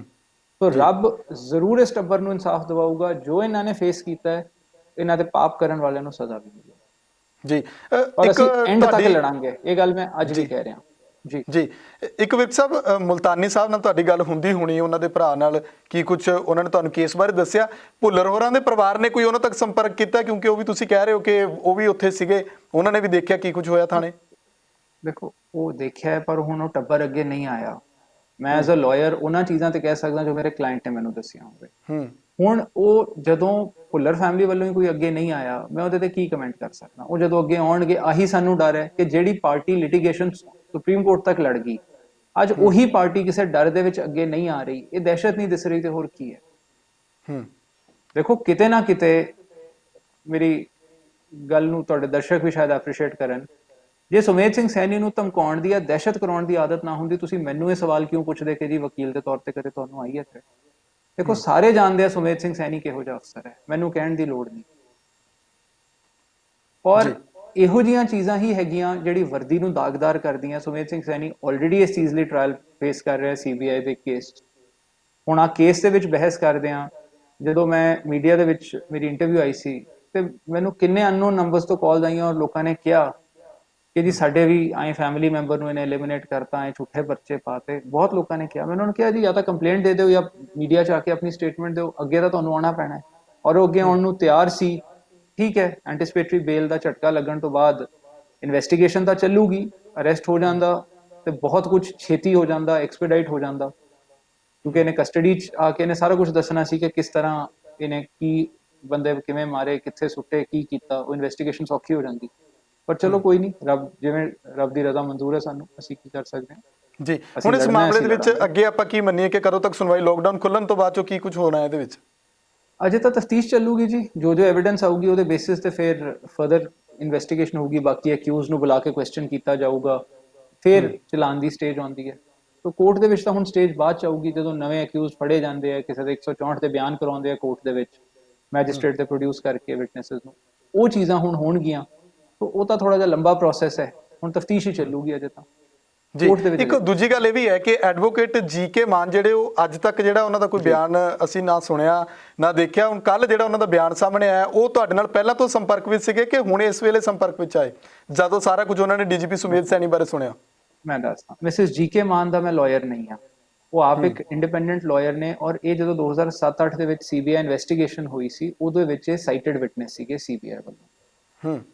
तो रब जरूर इस टब्बर ਨੂੰ ਇਨਸਾਫ ਦਿਵਾਊਗਾ। ਜੋ ਇਹਨਾਂ ਨੇ ਫੇਸ ਕੀਤਾ ਹੈ, ਇਹਨਾਂ ਦੇ ਪਾਪ ਕਰਨ ਵਾਲਿਆਂ ਨੂੰ ਸਜ਼ਾ ਵੀ ਮਿਲੇਗੀ ਜੀ। ਔਰ ਅਸੀਂ ਐਂਡ ਤੱਕ ਲੜਾਂਗੇ, ਇਹ ਗੱਲ ਮੈਂ ਅੱਜ ਵੀ ਕਹਿ ਰਿਹਾ ਜੀ ਜੀ। ਇੱਕ ਵਿਕ ਸਾਹਿਬ, ਮੁਲਤਾਨੀ ਸਾਹਿਬ ਨਾਲ ਤੁਹਾਡੀ ਗੱਲ ਹੁੰਦੀ ਹੋਣੀ, ਉਹਨਾਂ ਦੇ ਭਰਾ ਨਾਲ, ਕੀ ਕੁਝ ਉਹਨਾਂ ਨੇ ਤੁਹਾਨੂੰ ਕੇਸ ਬਾਰੇ ਦੱਸਿਆ? ਭੁੱਲਰ ਹੋਰਾਂ ਦੇ ਪਰਿਵਾਰ ਨੇ ਕੋਈ ਉਹਨਾਂ ਤੱਕ ਸੰਪਰਕ ਕੀਤਾ? ਕਿਉਂਕਿ ਉਹ ਵੀ ਤੁਸੀਂ ਕਹਿ ਰਹੇ ਹੋ ਕਿ ਉਹ ਵੀ ਉੱਥੇ ਸੀਗੇ, ਉਹਨਾਂ ਨੇ ਵੀ ਦੇਖਿਆ ਕੀ ਕੁਝ ਹੋਇਆ ਥਾਣੇ? ਦੇਖੋ, ਉਹ ਦੇਖਿਆ ਹੈ, ਪਰ ਹੁਣ ਉਹ ਟੱਬਰ ਅੱਗੇ ਨਹੀਂ ਆਇਆ। ਮੈਂ ਐਜ਼ ਅ ਲਾਇਰ ਉਹਨਾਂ ਚੀਜ਼ਾਂ ਤੇ ਕਹਿ ਸਕਦਾ ਜੋ ਮੇਰੇ ਕਲਾਇੰਟ ਨੇ ਮੈਨੂੰ ਦੱਸੀਆਂ ਹੋਵੇ। ਹੁਣ ਉਹ ਜਦੋਂ ਭੁੱਲਰ ਫੈਮਿਲੀ ਵੱਲੋਂ ਹੀ ਕੋਈ ਅੱਗੇ ਨਹੀਂ ਆਇਆ, ਮੈਂ ਉਹਦੇ ਤੇ ਕੀ ਕਮੈਂਟ ਕਰ ਸਕਦਾ। ਉਹ ਜਦੋਂ ਅੱਗੇ ਆਉਣਗੇ, ਆਹੀ ਸਾਨੂੰ ਡਰ ਹੈ ਕਿ ਜਿਹੜੀ ਪਾਰਟੀ ਲਿਟੀਗੇਸ਼ਨ ਸੁਪਰੀਮ ਕੋਰਟ ਤੱਕ ਲੜ ਗਈ, ਅੱਜ ਉਹੀ ਪਾਰਟੀ ਕਿਸੇ ਡਰ ਦੇ ਵਿੱਚ ਅੱਗੇ ਨਹੀਂ ਆ ਰਹੀ। ਇਹ ਦਹਿਸ਼ਤ ਨਹੀਂ ਦਿਸ ਰਹੀ ਤੇ ਹੋਰ ਕੀ ਹੈ। ਦੇਖੋ ਕਿਤੇ ਨਾ ਕਿਤੇ ਮੇਰੀ ਗੱਲ ਨੂੰ ਤੁਹਾਡੇ ਦਰਸ਼ਕ ਵੀ ਸ਼ਾਇਦ ਐਪਰੀਸ਼ੀਏਟ ਕਰਨ, ਜੇ ਸੁਮੇਧ ਸਿੰਘ ਸੈਣੀ ਨੂੰ ਧਮਕਾਉਣ ਦੀ ਜਾਂ ਦਹਿਸ਼ਤ ਕਰਾਉਣ ਦੀ ਆਦਤ ਨਾ ਹੁੰਦੀ, ਤੁਸੀਂ ਮੈਨੂੰ ਇਹ ਸਵਾਲ ਕਿਉਂ ਪੁੱਛਦੇ ਕਿ ਜੀ ਵਕੀਲ ਦੇ ਤੌਰ ਤੇ ਕਦੇ ਤੁਹਾਨੂੰ ਆਈ ਹੈ ਥ੍ਰੈਟ? ਦੇਖੋ ਸਾਰੇ ਜਾਣਦੇ ਆ ਸੁਮੇਧ ਸਿੰਘ ਸੈਣੀ ਕਿਹੋ ਜਿਹਾ ਅਫਸਰ ਹੈ, ਮੈਨੂੰ ਕਹਿਣ ਦੀ ਲੋੜ ਨਹੀਂ। ਔਰ ਇਹੋ ਜਿਹੀਆਂ ਚੀਜ਼ਾਂ ਹੀ ਹੈਗੀਆਂ ਜਿਹੜੀ ਵਰਦੀ ਨੂੰ ਦਾਗਦਾਰ ਕਰਦੀਆਂ। ਸੁਮੇਧ ਸਿੰਘ ਸੈਣੀ ਆਲਰੇਡੀ ਇਸ ਚੀਜ਼ ਲਈ ਟ੍ਰਾਇਲ ਫੇਸ ਕਰ ਰਿਹਾ ਸੀਬੀਆਈ ਦੇ ਕੇਸ 'ਚ। ਹੁਣ ਆ ਕੇਸ ਦੇ ਵਿੱਚ ਬਹਿਸ ਕਰਦੇ ਆ, ਜਦੋਂ ਮੈਂ ਮੀਡੀਆ ਦੇ ਵਿੱਚ ਮੇਰੀ ਇੰਟਰਵਿਊ ਆਈ ਸੀ ਤੇ ਮੈਨੂੰ ਕਿੰਨੇ ਅਨਨੋਨ ਨੰਬਰਸ ਤੋਂ ਕਾਲ ਆਈਆਂ ਔਰ ਲੋਕਾਂ ਨੇ ਕਿਹਾ ਕਿ ਜੀ ਸਾਡੇ ਵੀ ਆਏ ਫੈਮਿਲੀ ਮੈਂਬਰ ਨੂੰ ਇਹਨੇ ਐਲੀਮੀਨੇਟ ਕਰਤਾ, ਆਏ ਝੂਠੇ ਪਰਚੇ ਪਾਤੇ। ਬਹੁਤ ਲੋਕਾਂ ਨੇ ਕਿਹਾ। ਮੈਂ ਉਹਨਾਂ ਨੂੰ ਕਿਹਾ ਜੀ ਜਾਂ ਤਾਂ ਕੰਪਲੇਂਟ ਦੇ ਦਿਓ ਜਾਂ ਮੀਡੀਆ 'ਚ ਆ ਕੇ ਆਪਣੀ ਸਟੇਟਮੈਂਟ ਦਿਓ, ਅੱਗੇ ਤਾਂ ਤੁਹਾਨੂੰ ਆਉਣਾ ਪੈਣਾ ਹੈ। ਔਰ ਉਹ ਅੱਗੇ ਆਉਣ ਨੂੰ ਤਿਆਰ ਸੀ। ਠੀਕ ਹੈ, ਐਂਟੀਸਪੇਟਰੀ ਬੇਲ ਦਾ ਝਟਕਾ ਲੱਗਣ ਤੋਂ ਬਾਅਦ ਇਨਵੈਸਟੀਗੇਸ਼ਨ ਤਾਂ ਚੱਲੂਗੀ, ਅਰੈਸਟ ਹੋ ਜਾਂਦਾ ਤੇ ਬਹੁਤ ਕੁਝ ਛੇਤੀ ਹੋ ਜਾਂਦਾ, ਐਕਸਪੀਡਾਈਟ ਹੋ ਜਾਂਦਾ, ਕਿਉਂਕਿ ਇਹਨੇ ਕਸਟਡੀ 'ਚ ਆ ਕੇ ਇਹਨੇ ਸਾਰਾ ਕੁਝ ਦੱਸਣਾ ਸੀ ਕਿ ਕਿਸ ਤਰ੍ਹਾਂ ਇਹਨੇ ਕੀ ਬੰਦੇ ਕਿਵੇਂ ਮਾਰੇ, ਕਿੱਥੇ ਸੁੱਟੇ, ਕੀ ਕੀਤਾ। ਉਹ ਇਨਵੈਸਟੀਗੇਸ਼ਨ ਸੌਖੀ ਹੋ ਜਾਂਦੀ। ਪਰ ਚਲੋ ਕੋਈ ਨਹੀਂ, ਜਿਵੇਂ ਰੱਬ ਦੀ ਰਜ਼ਾ ਮਨਜ਼ੂਰ ਹੈ ਸਾਨੂੰ, ਅਸੀਂ ਕੀ ਕਰ ਸਕਦੇ ਹਾਂ ਜੀ। ਹੁਣ ਇਸ ਮਾਮਲੇ ਦੇ ਵਿੱਚ ਅੱਗੇ ਆਪਾਂ ਕੀ ਮੰਨੀਏ ਕਿ ਕਦੋਂ ਤੱਕ ਸੁਣਵਾਈ? ਲੋਕਡਾਊਨ ਖੁੱਲਣ ਤੋਂ ਬਾਅਦ ਚੋਂ ਕੀ ਕੁਝ ਹੋਣਾ ਇਹਦੇ ਵਿੱਚ? ਅਜੇ ਤਾਂ ਤਫਤੀਸ਼ ਚੱਲੂਗੀ ਜੀ। ਜੋ ਐਵੀਡੈਂਸ ਆਊਗੀ ਉਹਦੇ ਬੇਸਿਸ ਤੇ ਫਿਰ ਫਰਦਰ ਇਨਵੈਸਟੀਗੇਸ਼ਨ ਹੋਊਗੀ। ਬਾਕੀ ਅਕਿਊਜ਼ ਨੂੰ ਬੁਲਾ ਕੇ ਕੁਐਸਚਨ ਕੀਤਾ ਜਾਊਗਾ, ਫਿਰ ਚਲਾਨ ਦੀ ਸਟੇਜ ਆਉਂਦੀ ਹੈ। ਤਾਂ ਕੋਰਟ ਦੇ ਵਿੱਚ ਤਾਂ ਹੁਣ ਸਟੇਜ ਬਾਅਦ ਚ ਆਊਗੀ, ਜਦੋਂ ਨਵੇਂ ਅਕਿਊਜ਼ ਫੜੇ ਜਾਂਦੇ ਆ, ਕਿਸੇ ਦੇ 164 ਤੇ ਬਿਆਨ ਕਰਵਾਉਂਦੇ ਆ ਕੋਰਟ ਦੇ ਵਿੱਚ ਮੈਜਿਸਟ੍ਰੇਟ ਤੇ ਪ੍ਰੋਡਿਊਸ ਕਰਕੇ ਵਿਟਨੈਸਸ ਨੂੰ, ਉਹ ਚੀਜ਼ਾਂ ਹੁਣ ਹੋਣਗੀਆਂ। ਤਾਂ ਉਹ ਤਾਂ ਥੋੜਾ ਜਿਹਾ ਲੰਬਾ ਪ੍ਰੋਸੈਸ ਹੈ, ਹੁਣ ਤਫਤੀਸ਼ ਹੀ ਚੱਲੂਗੀ ਅਜੇ ਤਾਂ। ਜੀ, ਇੱਕ ਦੂਜੀ ਗੱਲ ਇਹ ਵੀ ਹੈ ਕਿ ਐਡਵੋਕੇਟ ਜੀਕੇ ਮਾਨ ਜਿਹੜੇ, ਉਹ ਅੱਜ ਤੱਕ ਜਿਹੜਾ ਉਹਨਾਂ ਦਾ ਕੋਈ ਬਿਆਨ ਅਸੀਂ ਨਾ ਸੁਣਿਆ ਨਾ ਦੇਖਿਆ। ਹੁਣ ਕੱਲ ਜਿਹੜਾ ਉਹਨਾਂ ਦਾ ਬਿਆਨ ਸਾਹਮਣੇ ਆਇਆ, ਉਹ ਤੁਹਾਡੇ ਨਾਲ ਪਹਿਲਾਂ ਤੋਂ ਸੰਪਰਕ ਵਿੱਚ ਸੀਗੇ ਕਿ ਹੁਣ ਇਸ ਵੇਲੇ ਸੰਪਰਕ ਵਿੱਚ ਆਏ ਜਦੋਂ ਸਾਰਾ ਕੁਝ ਉਹਨਾਂ ਨੇ ਡੀਜੀਪੀ ਸੁਮੇਧ ਸੈਣੀ ਬਾਰੇ ਸੁਣਿਆ? ਮੈਂ ਦੱਸਦਾ, ਮਿਸਿਸ ਜੀਕੇ ਮਾਨ ਦਾ ਮੈਂ ਲਾਇਰ ਨਹੀਂ ਹਾਂ, ਉਹ ਆਪ ਇੱਕ ਇੰਡੀਪੈਂਡੈਂਟ ਲਾਇਰ ਨੇ। ਔਰ ਇਹ ਜਦੋਂ 2007-8 ਦੇ ਵਿੱਚ ਸੀਬੀਆਈ ਇਨਵੈਸਟੀਗੇਸ਼ਨ ਹੋਈ ਸੀ, ਉਹਦੇ ਵਿੱਚ ਇਹ ਸਾਈਟਡ ਵਿਟਨੈਸ ਸੀਗੇ ਸੀਬੀਆਈ ਵੱਲੋਂ।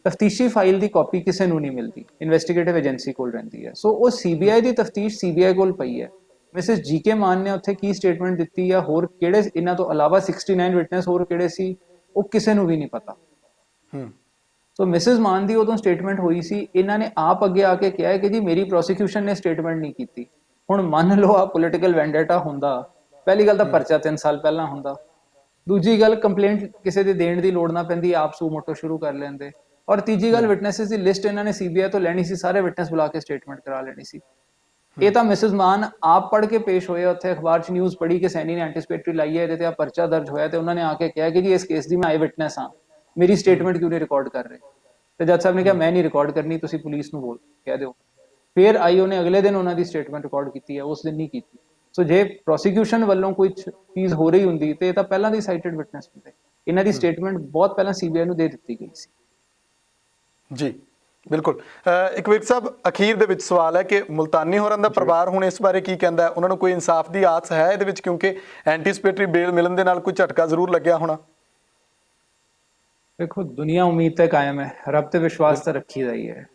ਤਫਤੀਸ਼ੀ ਫਾਈਲ ਦੀ ਕਾਪੀ ਕਿਸੇ ਨੂੰ ਨਹੀਂ ਮਿਲਦੀ, ਇਨਵੈਸਟੀਗੇਟਿਵ ਏਜੰਸੀ ਕੋਲ ਰਹਿੰਦੀ ਹੈ। ਸੋ ਉਹ ਸੀਬੀਆਈ ਦੀ ਤਫਤੀਸ਼ ਸੀਬੀਆਈ ਕੋਲ ਪਈ ਹੈ। ਮਿਸਿਸ ਜੀਕੇ ਮਾਨ ਨੇ ਉੱਥੇ ਕੀ ਸਟੇਟਮੈਂਟ ਦਿੱਤੀ ਜਾਂ ਹੋਰ ਕਿਹੜੇ ਇਹਨਾਂ ਤੋਂ ਇਲਾਵਾ 69 ਵਿਟਨੈਸ ਹੋਰ ਕਿਹੜੇ ਸੀ, ਉਹ ਕਿਸੇ ਨੂੰ ਵੀ ਨਹੀਂ ਪਤਾ। ਸੋ ਮਿਸਿਸ ਮਾਨ ਦੀ ਉਦੋਂ ਸਟੇਟਮੈਂਟ ਹੋਈ ਸੀ, ਇਹਨਾਂ ਨੇ ਆਪ ਅੱਗੇ ਆ ਕੇ ਕਿਹਾ ਹੈ ਕਿ ਜੀ ਮੇਰੀ ਪ੍ਰੋਸੀਕਿਊਸ਼ਨ ਨੇ ਸਟੇਟਮੈਂਟ ਨਹੀਂ ਕੀਤੀ। ਹੁਣ ਮੰਨ ਲਓ ਆ ਪੋਲੀਟੀਕਲ ਵੈਂਡੇਟਾ ਹੁੰਦਾ, ਪਹਿਲੀ ਗੱਲ ਤਾਂ ਪਰਚਾ 3 ਸਾਲ ਪਹਿਲਾਂ ਹੁੰਦਾ, ਦੂਜੀ ਗੱਲ ਕੰਪਲੇਂਟ ਕਿਸੇ ਦੇ ਦੇਣ ਦੀ ਲੋੜ ਨਾ ਪੈਂਦੀ, ਆਪ ਸੂ ਮੋਟੋ ਸ਼ੁਰੂ ਕਰ ਲੈਂਦੇ। ਔਰ ਤੀਜੀ ਗੱਲ, ਵਿਟਨੈਸਸ ਦੀ ਲਿਸਟ ਇਹਨਾਂ ਨੇ ਸੀਬੀਆਈ ਤੋਂ ਲੈਣੀ ਸੀ, ਸਾਰੇ ਵਿਟਨੈਸ ਬੁਲਾ ਕੇ ਸਟੇਟਮੈਂਟ ਕਰਾ ਲੈਣੀ ਸੀ। ਇਹ ਤਾਂ ਮਿਸਿਸ ਮਾਨ ਆਪ ਪੜ੍ਹ ਕੇ ਪੇਸ਼ ਹੋਏ, ਉੱਥੇ ਅਖਬਾਰ 'ਚ ਨਿਊਜ਼ ਪੜ੍ਹੀ ਕਿ ਸੈਣੀ ਨੇ ਐਂਟੀਸਪੇਟਰੀ ਲਾਈ ਹੈ, ਇਹਦੇ ਤੇ ਆ ਪਰਚਾ ਦਰਜ ਹੋਇਆ, ਤੇ ਉਹਨਾਂ ਨੇ ਆ ਕੇ ਕਿਹਾ ਕਿ ਜੀ ਇਸ ਕੇਸ ਦੀ ਮੈਂ ਆਈ ਵਿਟਨੈਸ ਹਾਂ, ਮੇਰੀ ਸਟੇਟਮੈਂਟ ਕਿਉਂ ਨਹੀਂ ਰਿਕਾਰਡ ਕਰ ਰਹੇ? ਤੇ ਜੱਜ ਸਾਹਿਬ ਨੇ ਕਿਹਾ ਮੈਂ ਨਹੀਂ ਰਿਕਾਰਡ ਕਰਨੀ, ਤੁਸੀਂ ਪੁਲਿਸ ਨੂੰ ਕਹਿ ਦਿਓ। ਫਿਰ ਆਈਓ ਨੇ ਅਗਲੇ ਦਿਨ ਉਹਨਾਂ ਦੀ ਸਟੇਟਮੈਂਟ ਰਿਕਾਰਡ ਕੀਤੀ ਹੈ, ਉਸ ਦਿਨ ਨਹੀਂ ਕੀਤੀ। ਸੋ ਜੇ ਪ੍ਰੋਸੀਕਿਊਸ਼ਨ ਵੱਲੋਂ ਕੋਈ ਚੀਜ਼ ਹੋ ਰਹੀ ਹੁੰਦੀ ਤੇ ਇਹ ਤਾਂ ਪਹਿਲਾਂ ਦੀ ਸਾਈਟਡ ਵਿਟਨੈਸ ਹੁੰਦੇ। ਇਹਨਾਂ ਦੀ ਸਟੇਟਮੈਂਟ ਬਹੁਤ ਪਹਿਲਾਂ ਸੀਬੀਆਈ ਨੂੰ ਦੇ ਦਿੱਤੀ ਗਈ ਸੀ। ਜੀ ਬਿਲਕੁਲ। ਇੱਕ ਵਿਕ ਸਾਹਿਬ, ਅਖੀਰ ਦੇ ਵਿੱਚ ਸਵਾਲ ਹੈ ਕਿ ਮੁਲਤਾਨੀ ਹੋਰਾਂ ਦਾ ਪਰਿਵਾਰ ਹੁਣ ਇਸ ਬਾਰੇ ਕੀ ਕਹਿੰਦਾ? ਉਹਨਾਂ ਨੂੰ ਕੋਈ ਇਨਸਾਫ ਦੀ ਆਸ ਹੈ ਇਹਦੇ ਵਿੱਚ? ਕਿਉਂਕਿ ਐਂਟੀਸਪੇਟਰੀ ਬੇਲ ਮਿਲਣ ਦੇ ਨਾਲ ਕੋਈ ਝਟਕਾ ਜ਼ਰੂਰ ਲੱਗਿਆ ਹੋਣਾ। ਦੇਖੋ, ਦੁਨੀਆ ਉਮੀਦ ਤੇ ਕਾਇਮ ਹੈ, ਰੱਬ ਤੇ ਵਿਸ਼ਵਾਸ ਤਾਂ ਰੱਖੀ ਦਾ ਹੀ ਹੈ।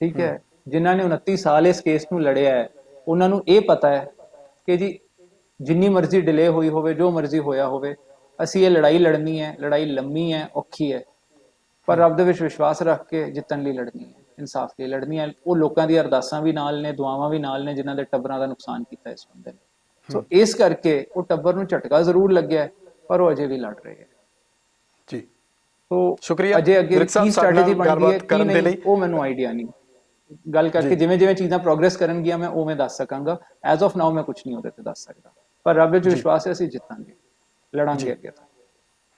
ਠੀਕ ਹੈ, ਜਿਨ੍ਹਾਂ ਨੇ 29 ਸਾਲ ਇਸ ਕੇਸ ਨੂੰ ਲੜਿਆ ਹੈ, ਉਹਨਾਂ ਨੂੰ ਇਹ ਪਤਾ ਹੈ ਕਿ ਜੀ ਜਿੰਨੀ ਮਰਜ਼ੀ ਡਿਲੇ ਹੋਈ ਹੋਵੇ, ਜੋ ਮਰਜ਼ੀ ਹੋਇਆ ਹੋਵੇ, ਅਸੀਂ ਇਹ ਲੜਾਈ ਲੜਨੀ ਹੈ। ਲੜਾਈ ਲੰਮੀ ਹੈ, ਔਖੀ ਹੈ, ਪਰ ਰੱਬ ਦੇ ਵਿੱਚ ਵਿਸ਼ਵਾਸ ਰੱਖ ਕੇ ਜਿੱਤਣ ਲਈ ਲੜਨੀ ਹੈ, ਇਨਸਾਫ ਲਈ ਲੜਨੀ ਹੈ। ਉਹ ਲੋਕਾਂ ਦੀਆਂ ਅਰਦਾਸਾਂ ਵੀ ਨਾਲ ਨੇ, ਦੁਆਵਾਂ ਵੀ ਨਾਲ ਨੇ, ਜਿਨ੍ਹਾਂ ਦੇ ਟੱਬਰਾਂ ਦਾ ਨੁਕਸਾਨ ਕੀਤਾ ਇਸ ਬੰਦੇ ਨੇ। ਸੋ ਇਸ ਕਰਕੇ ਉਹ ਟੱਬਰ ਨੂੰ ਝਟਕਾ ਜ਼ਰੂਰ ਲੱਗਿਆ, ਪਰ ਉਹ ਅਜੇ ਵੀ ਲੜ ਰਹੇ ਹੈ। ਜੀ, ਸੋ ਸ਼ੁਕਰੀਆ। ਅਜੇ ਅੱਗੇ ਕੀ ਸਟ੍ਰੈਟੇਜੀ ਬਣਦੀ ਹੈ ਕੀ ਨਹੀਂ, ਉਹ ਮੈਨੂੰ ਆਈਡੀਆ ਨਹੀਂ। ਗੱਲ ਕਰਕੇ ਜਿਵੇਂ ਜਿਵੇਂ ਚੀਜ਼ਾਂ ਪ੍ਰੋਗਰੈਸ ਕਰਨਗੀਆਂ ਮੈਂ ਉਵੇਂ ਦੱਸ ਸਕਾਂਗਾ। ਐਜ਼ ਆਫ ਨਾਓ ਮੈਂ ਕੁਝ ਨਹੀਂ ਉਹਦੇ ਤੇ ਦੱਸ ਸਕਦਾ, ਪਰ ਰੱਬ ਵਿੱਚ ਵਿਸ਼ਵਾਸ ਹੈ ਅਸੀਂ ਜਿੱਤਾਂਗੇ, ਲੜਾਂਗੇ ਅੱਗੇ ਤੱਕ।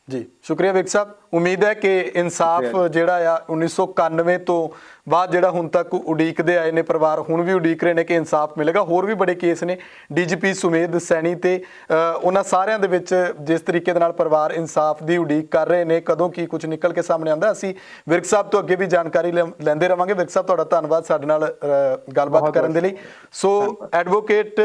ਜੀ, ਸ਼ੁਕਰੀਆ ਵਿਕ ਸਾਹਿਬ। ਉਮੀਦ ਹੈ ਕਿ ਇਨਸਾਫ ਜਿਹੜਾ ਆ 1991 ਤੋਂ ਬਾਅਦ ਜਿਹੜਾ ਹੁਣ ਤੱਕ ਉਡੀਕਦੇ ਆਏ ਨੇ ਪਰਿਵਾਰ, ਹੁਣ ਵੀ ਉਡੀਕ ਰਹੇ ਨੇ ਕਿ ਇਨਸਾਫ ਮਿਲੇਗਾ। ਹੋਰ ਵੀ ਬੜੇ ਕੇਸ ਨੇ ਡੀਜੀਪੀ ਸੁਮੇਧ ਸੈਣੀ ਤੇ ਉਹਨਾਂ ਸਾਰਿਆਂ ਦੇ ਵਿੱਚ ਜਿਸ ਤਰੀਕੇ ਦੇ ਨਾਲ ਪਰਿਵਾਰ ਇਨਸਾਫ ਦੀ ਉਡੀਕ ਕਰ ਰਹੇ ਨੇ, ਕਦੋਂ ਕੀ ਕੁਝ ਨਿਕਲ ਕੇ ਸਾਹਮਣੇ ਆਉਂਦਾ, ਅਸੀਂ ਵਿਰਕ ਸਾਹਿਬ ਤੋਂ ਅੱਗੇ ਵੀ ਜਾਣਕਾਰੀ ਲੈਂਦੇ ਰਵਾਂਗੇ। ਵਿਰਕ ਸਾਹਿਬ, ਤੁਹਾਡਾ ਧੰਨਵਾਦ ਸਾਡੇ ਨਾਲ ਗੱਲਬਾਤ ਕਰਨ ਦੇ ਲਈ। ਸੋ ਐਡਵੋਕੇਟ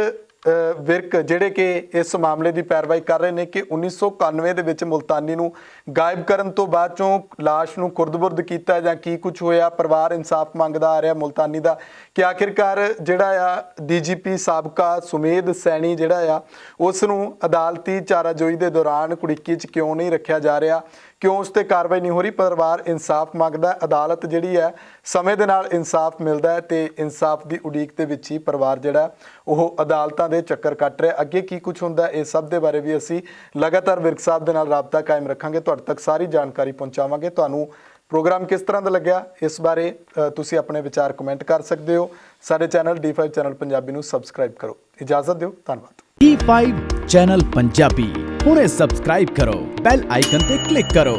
ਵਿਰਕ ਜਿਹੜੇ ਕਿ ਇਸ ਮਾਮਲੇ ਦੀ ਪੈਰਵਾਈ ਕਰ ਰਹੇ ਨੇ ਕਿ 1991 ਦੇ ਵਿੱਚ ਮੁਲਤਾਨੀ ਨੂੰ ਗਾਇਬ ਕਰਨ ਤੋਂ ਬਾਅਦ ਚੋਂ ਲਾਸ਼ ਨੂੰ ਖੁਰਦ-ਬੁਰਦ ਕੀਤਾ ਜਾਂ ਕੀ ਕੁਝ ਹੋਇਆ। ਪਰਿਵਾਰ ਇਨਸਾਫ ਮੰਗਦਾ ਆ ਰਿਹਾ ਮੁਲਤਾਨੀ ਦਾ ਕਿ ਆਖਿਰਕਾਰ ਜਿਹੜਾ ਆ ਡੀਜੀਪੀ ਸਾਬਕਾ ਸੁਮੇਧ ਸੈਣੀ ਜਿਹੜਾ ਆ ਉਸ ਨੂੰ ਅਦਾਲਤੀ ਚਾਰਾਜੋਈ ਦੇ ਦੌਰਾਨ ਕੁੜੀਕੀ 'ਚ ਕਿਉਂ ਨਹੀਂ ਰੱਖਿਆ ਜਾ ਰਿਹਾ, ਕਿਉਂ ਉਸ ਤੇ ਕਾਰਵਾਈ ਨਹੀਂ ਹੋ ਰਹੀ। ਪਰਿਵਾਰ ਇਨਸਾਫ ਮੰਗਦਾ, ਅਦਾਲਤ ਜਿਹੜੀ ਹੈ ਸਮੇਂ ਦੇ ਨਾਲ ਇਨਸਾਫ ਮਿਲਦਾ ਹੈ ਤੇ ਇਨਸਾਫ ਦੀ ਉਡੀਕ ਦੇ ਵਿੱਚ ਹੀ ਪਰਿਵਾਰ ਜਿਹੜਾ ਉਹ ਅਦਾਲਤਾਂ ਦੇ ਚੱਕਰ ਕੱਟ ਰਿਹਾ। ਅੱਗੇ ਕੀ ਕੁਝ ਹੁੰਦਾ ਇਸ ਸਭ ਦੇ ਬਾਰੇ ਵੀ ਅਸੀਂ ਲਗਾਤਾਰ ਵਿਰਕ ਸਾਹਿਬ ਦੇ ਨਾਲ ਰਾਬਤਾ ਕਾਇਮ ਰੱਖਾਂਗੇ, ਤੁਹਾਡੇ ਤੱਕ ਸਾਰੀ ਜਾਣਕਾਰੀ ਪਹੁੰਚਾਵਾਂਗੇ। ਤੁਹਾਨੂੰ ਪ੍ਰੋਗਰਾਮ ਕਿਸ ਤਰ੍ਹਾਂ ਦਾ ਲੱਗਿਆ ਇਸ ਬਾਰੇ ਤੁਸੀਂ ਆਪਣੇ ਵਿਚਾਰ ਕਮੈਂਟ ਕਰ ਸਕਦੇ ਹੋ। ਸਾਡੇ ਚੈਨਲ D5 ਚੈਨਲ ਪੰਜਾਬੀ ਨੂੰ ਸਬਸਕ੍ਰਾਈਬ ਕਰੋ। ਇਜਾਜ਼ਤ ਦਿਓ, ਧੰਨਵਾਦ। D5 ਚੈਨਲ ਪੰਜਾਬੀ ਹੁਣੇ ਸਬਸਕ੍ਰਾਈਬ ਕਰੋ, ਬੈਲ ਆਈਕਨ ਤੇ ਕਲਿੱਕ ਕਰੋ।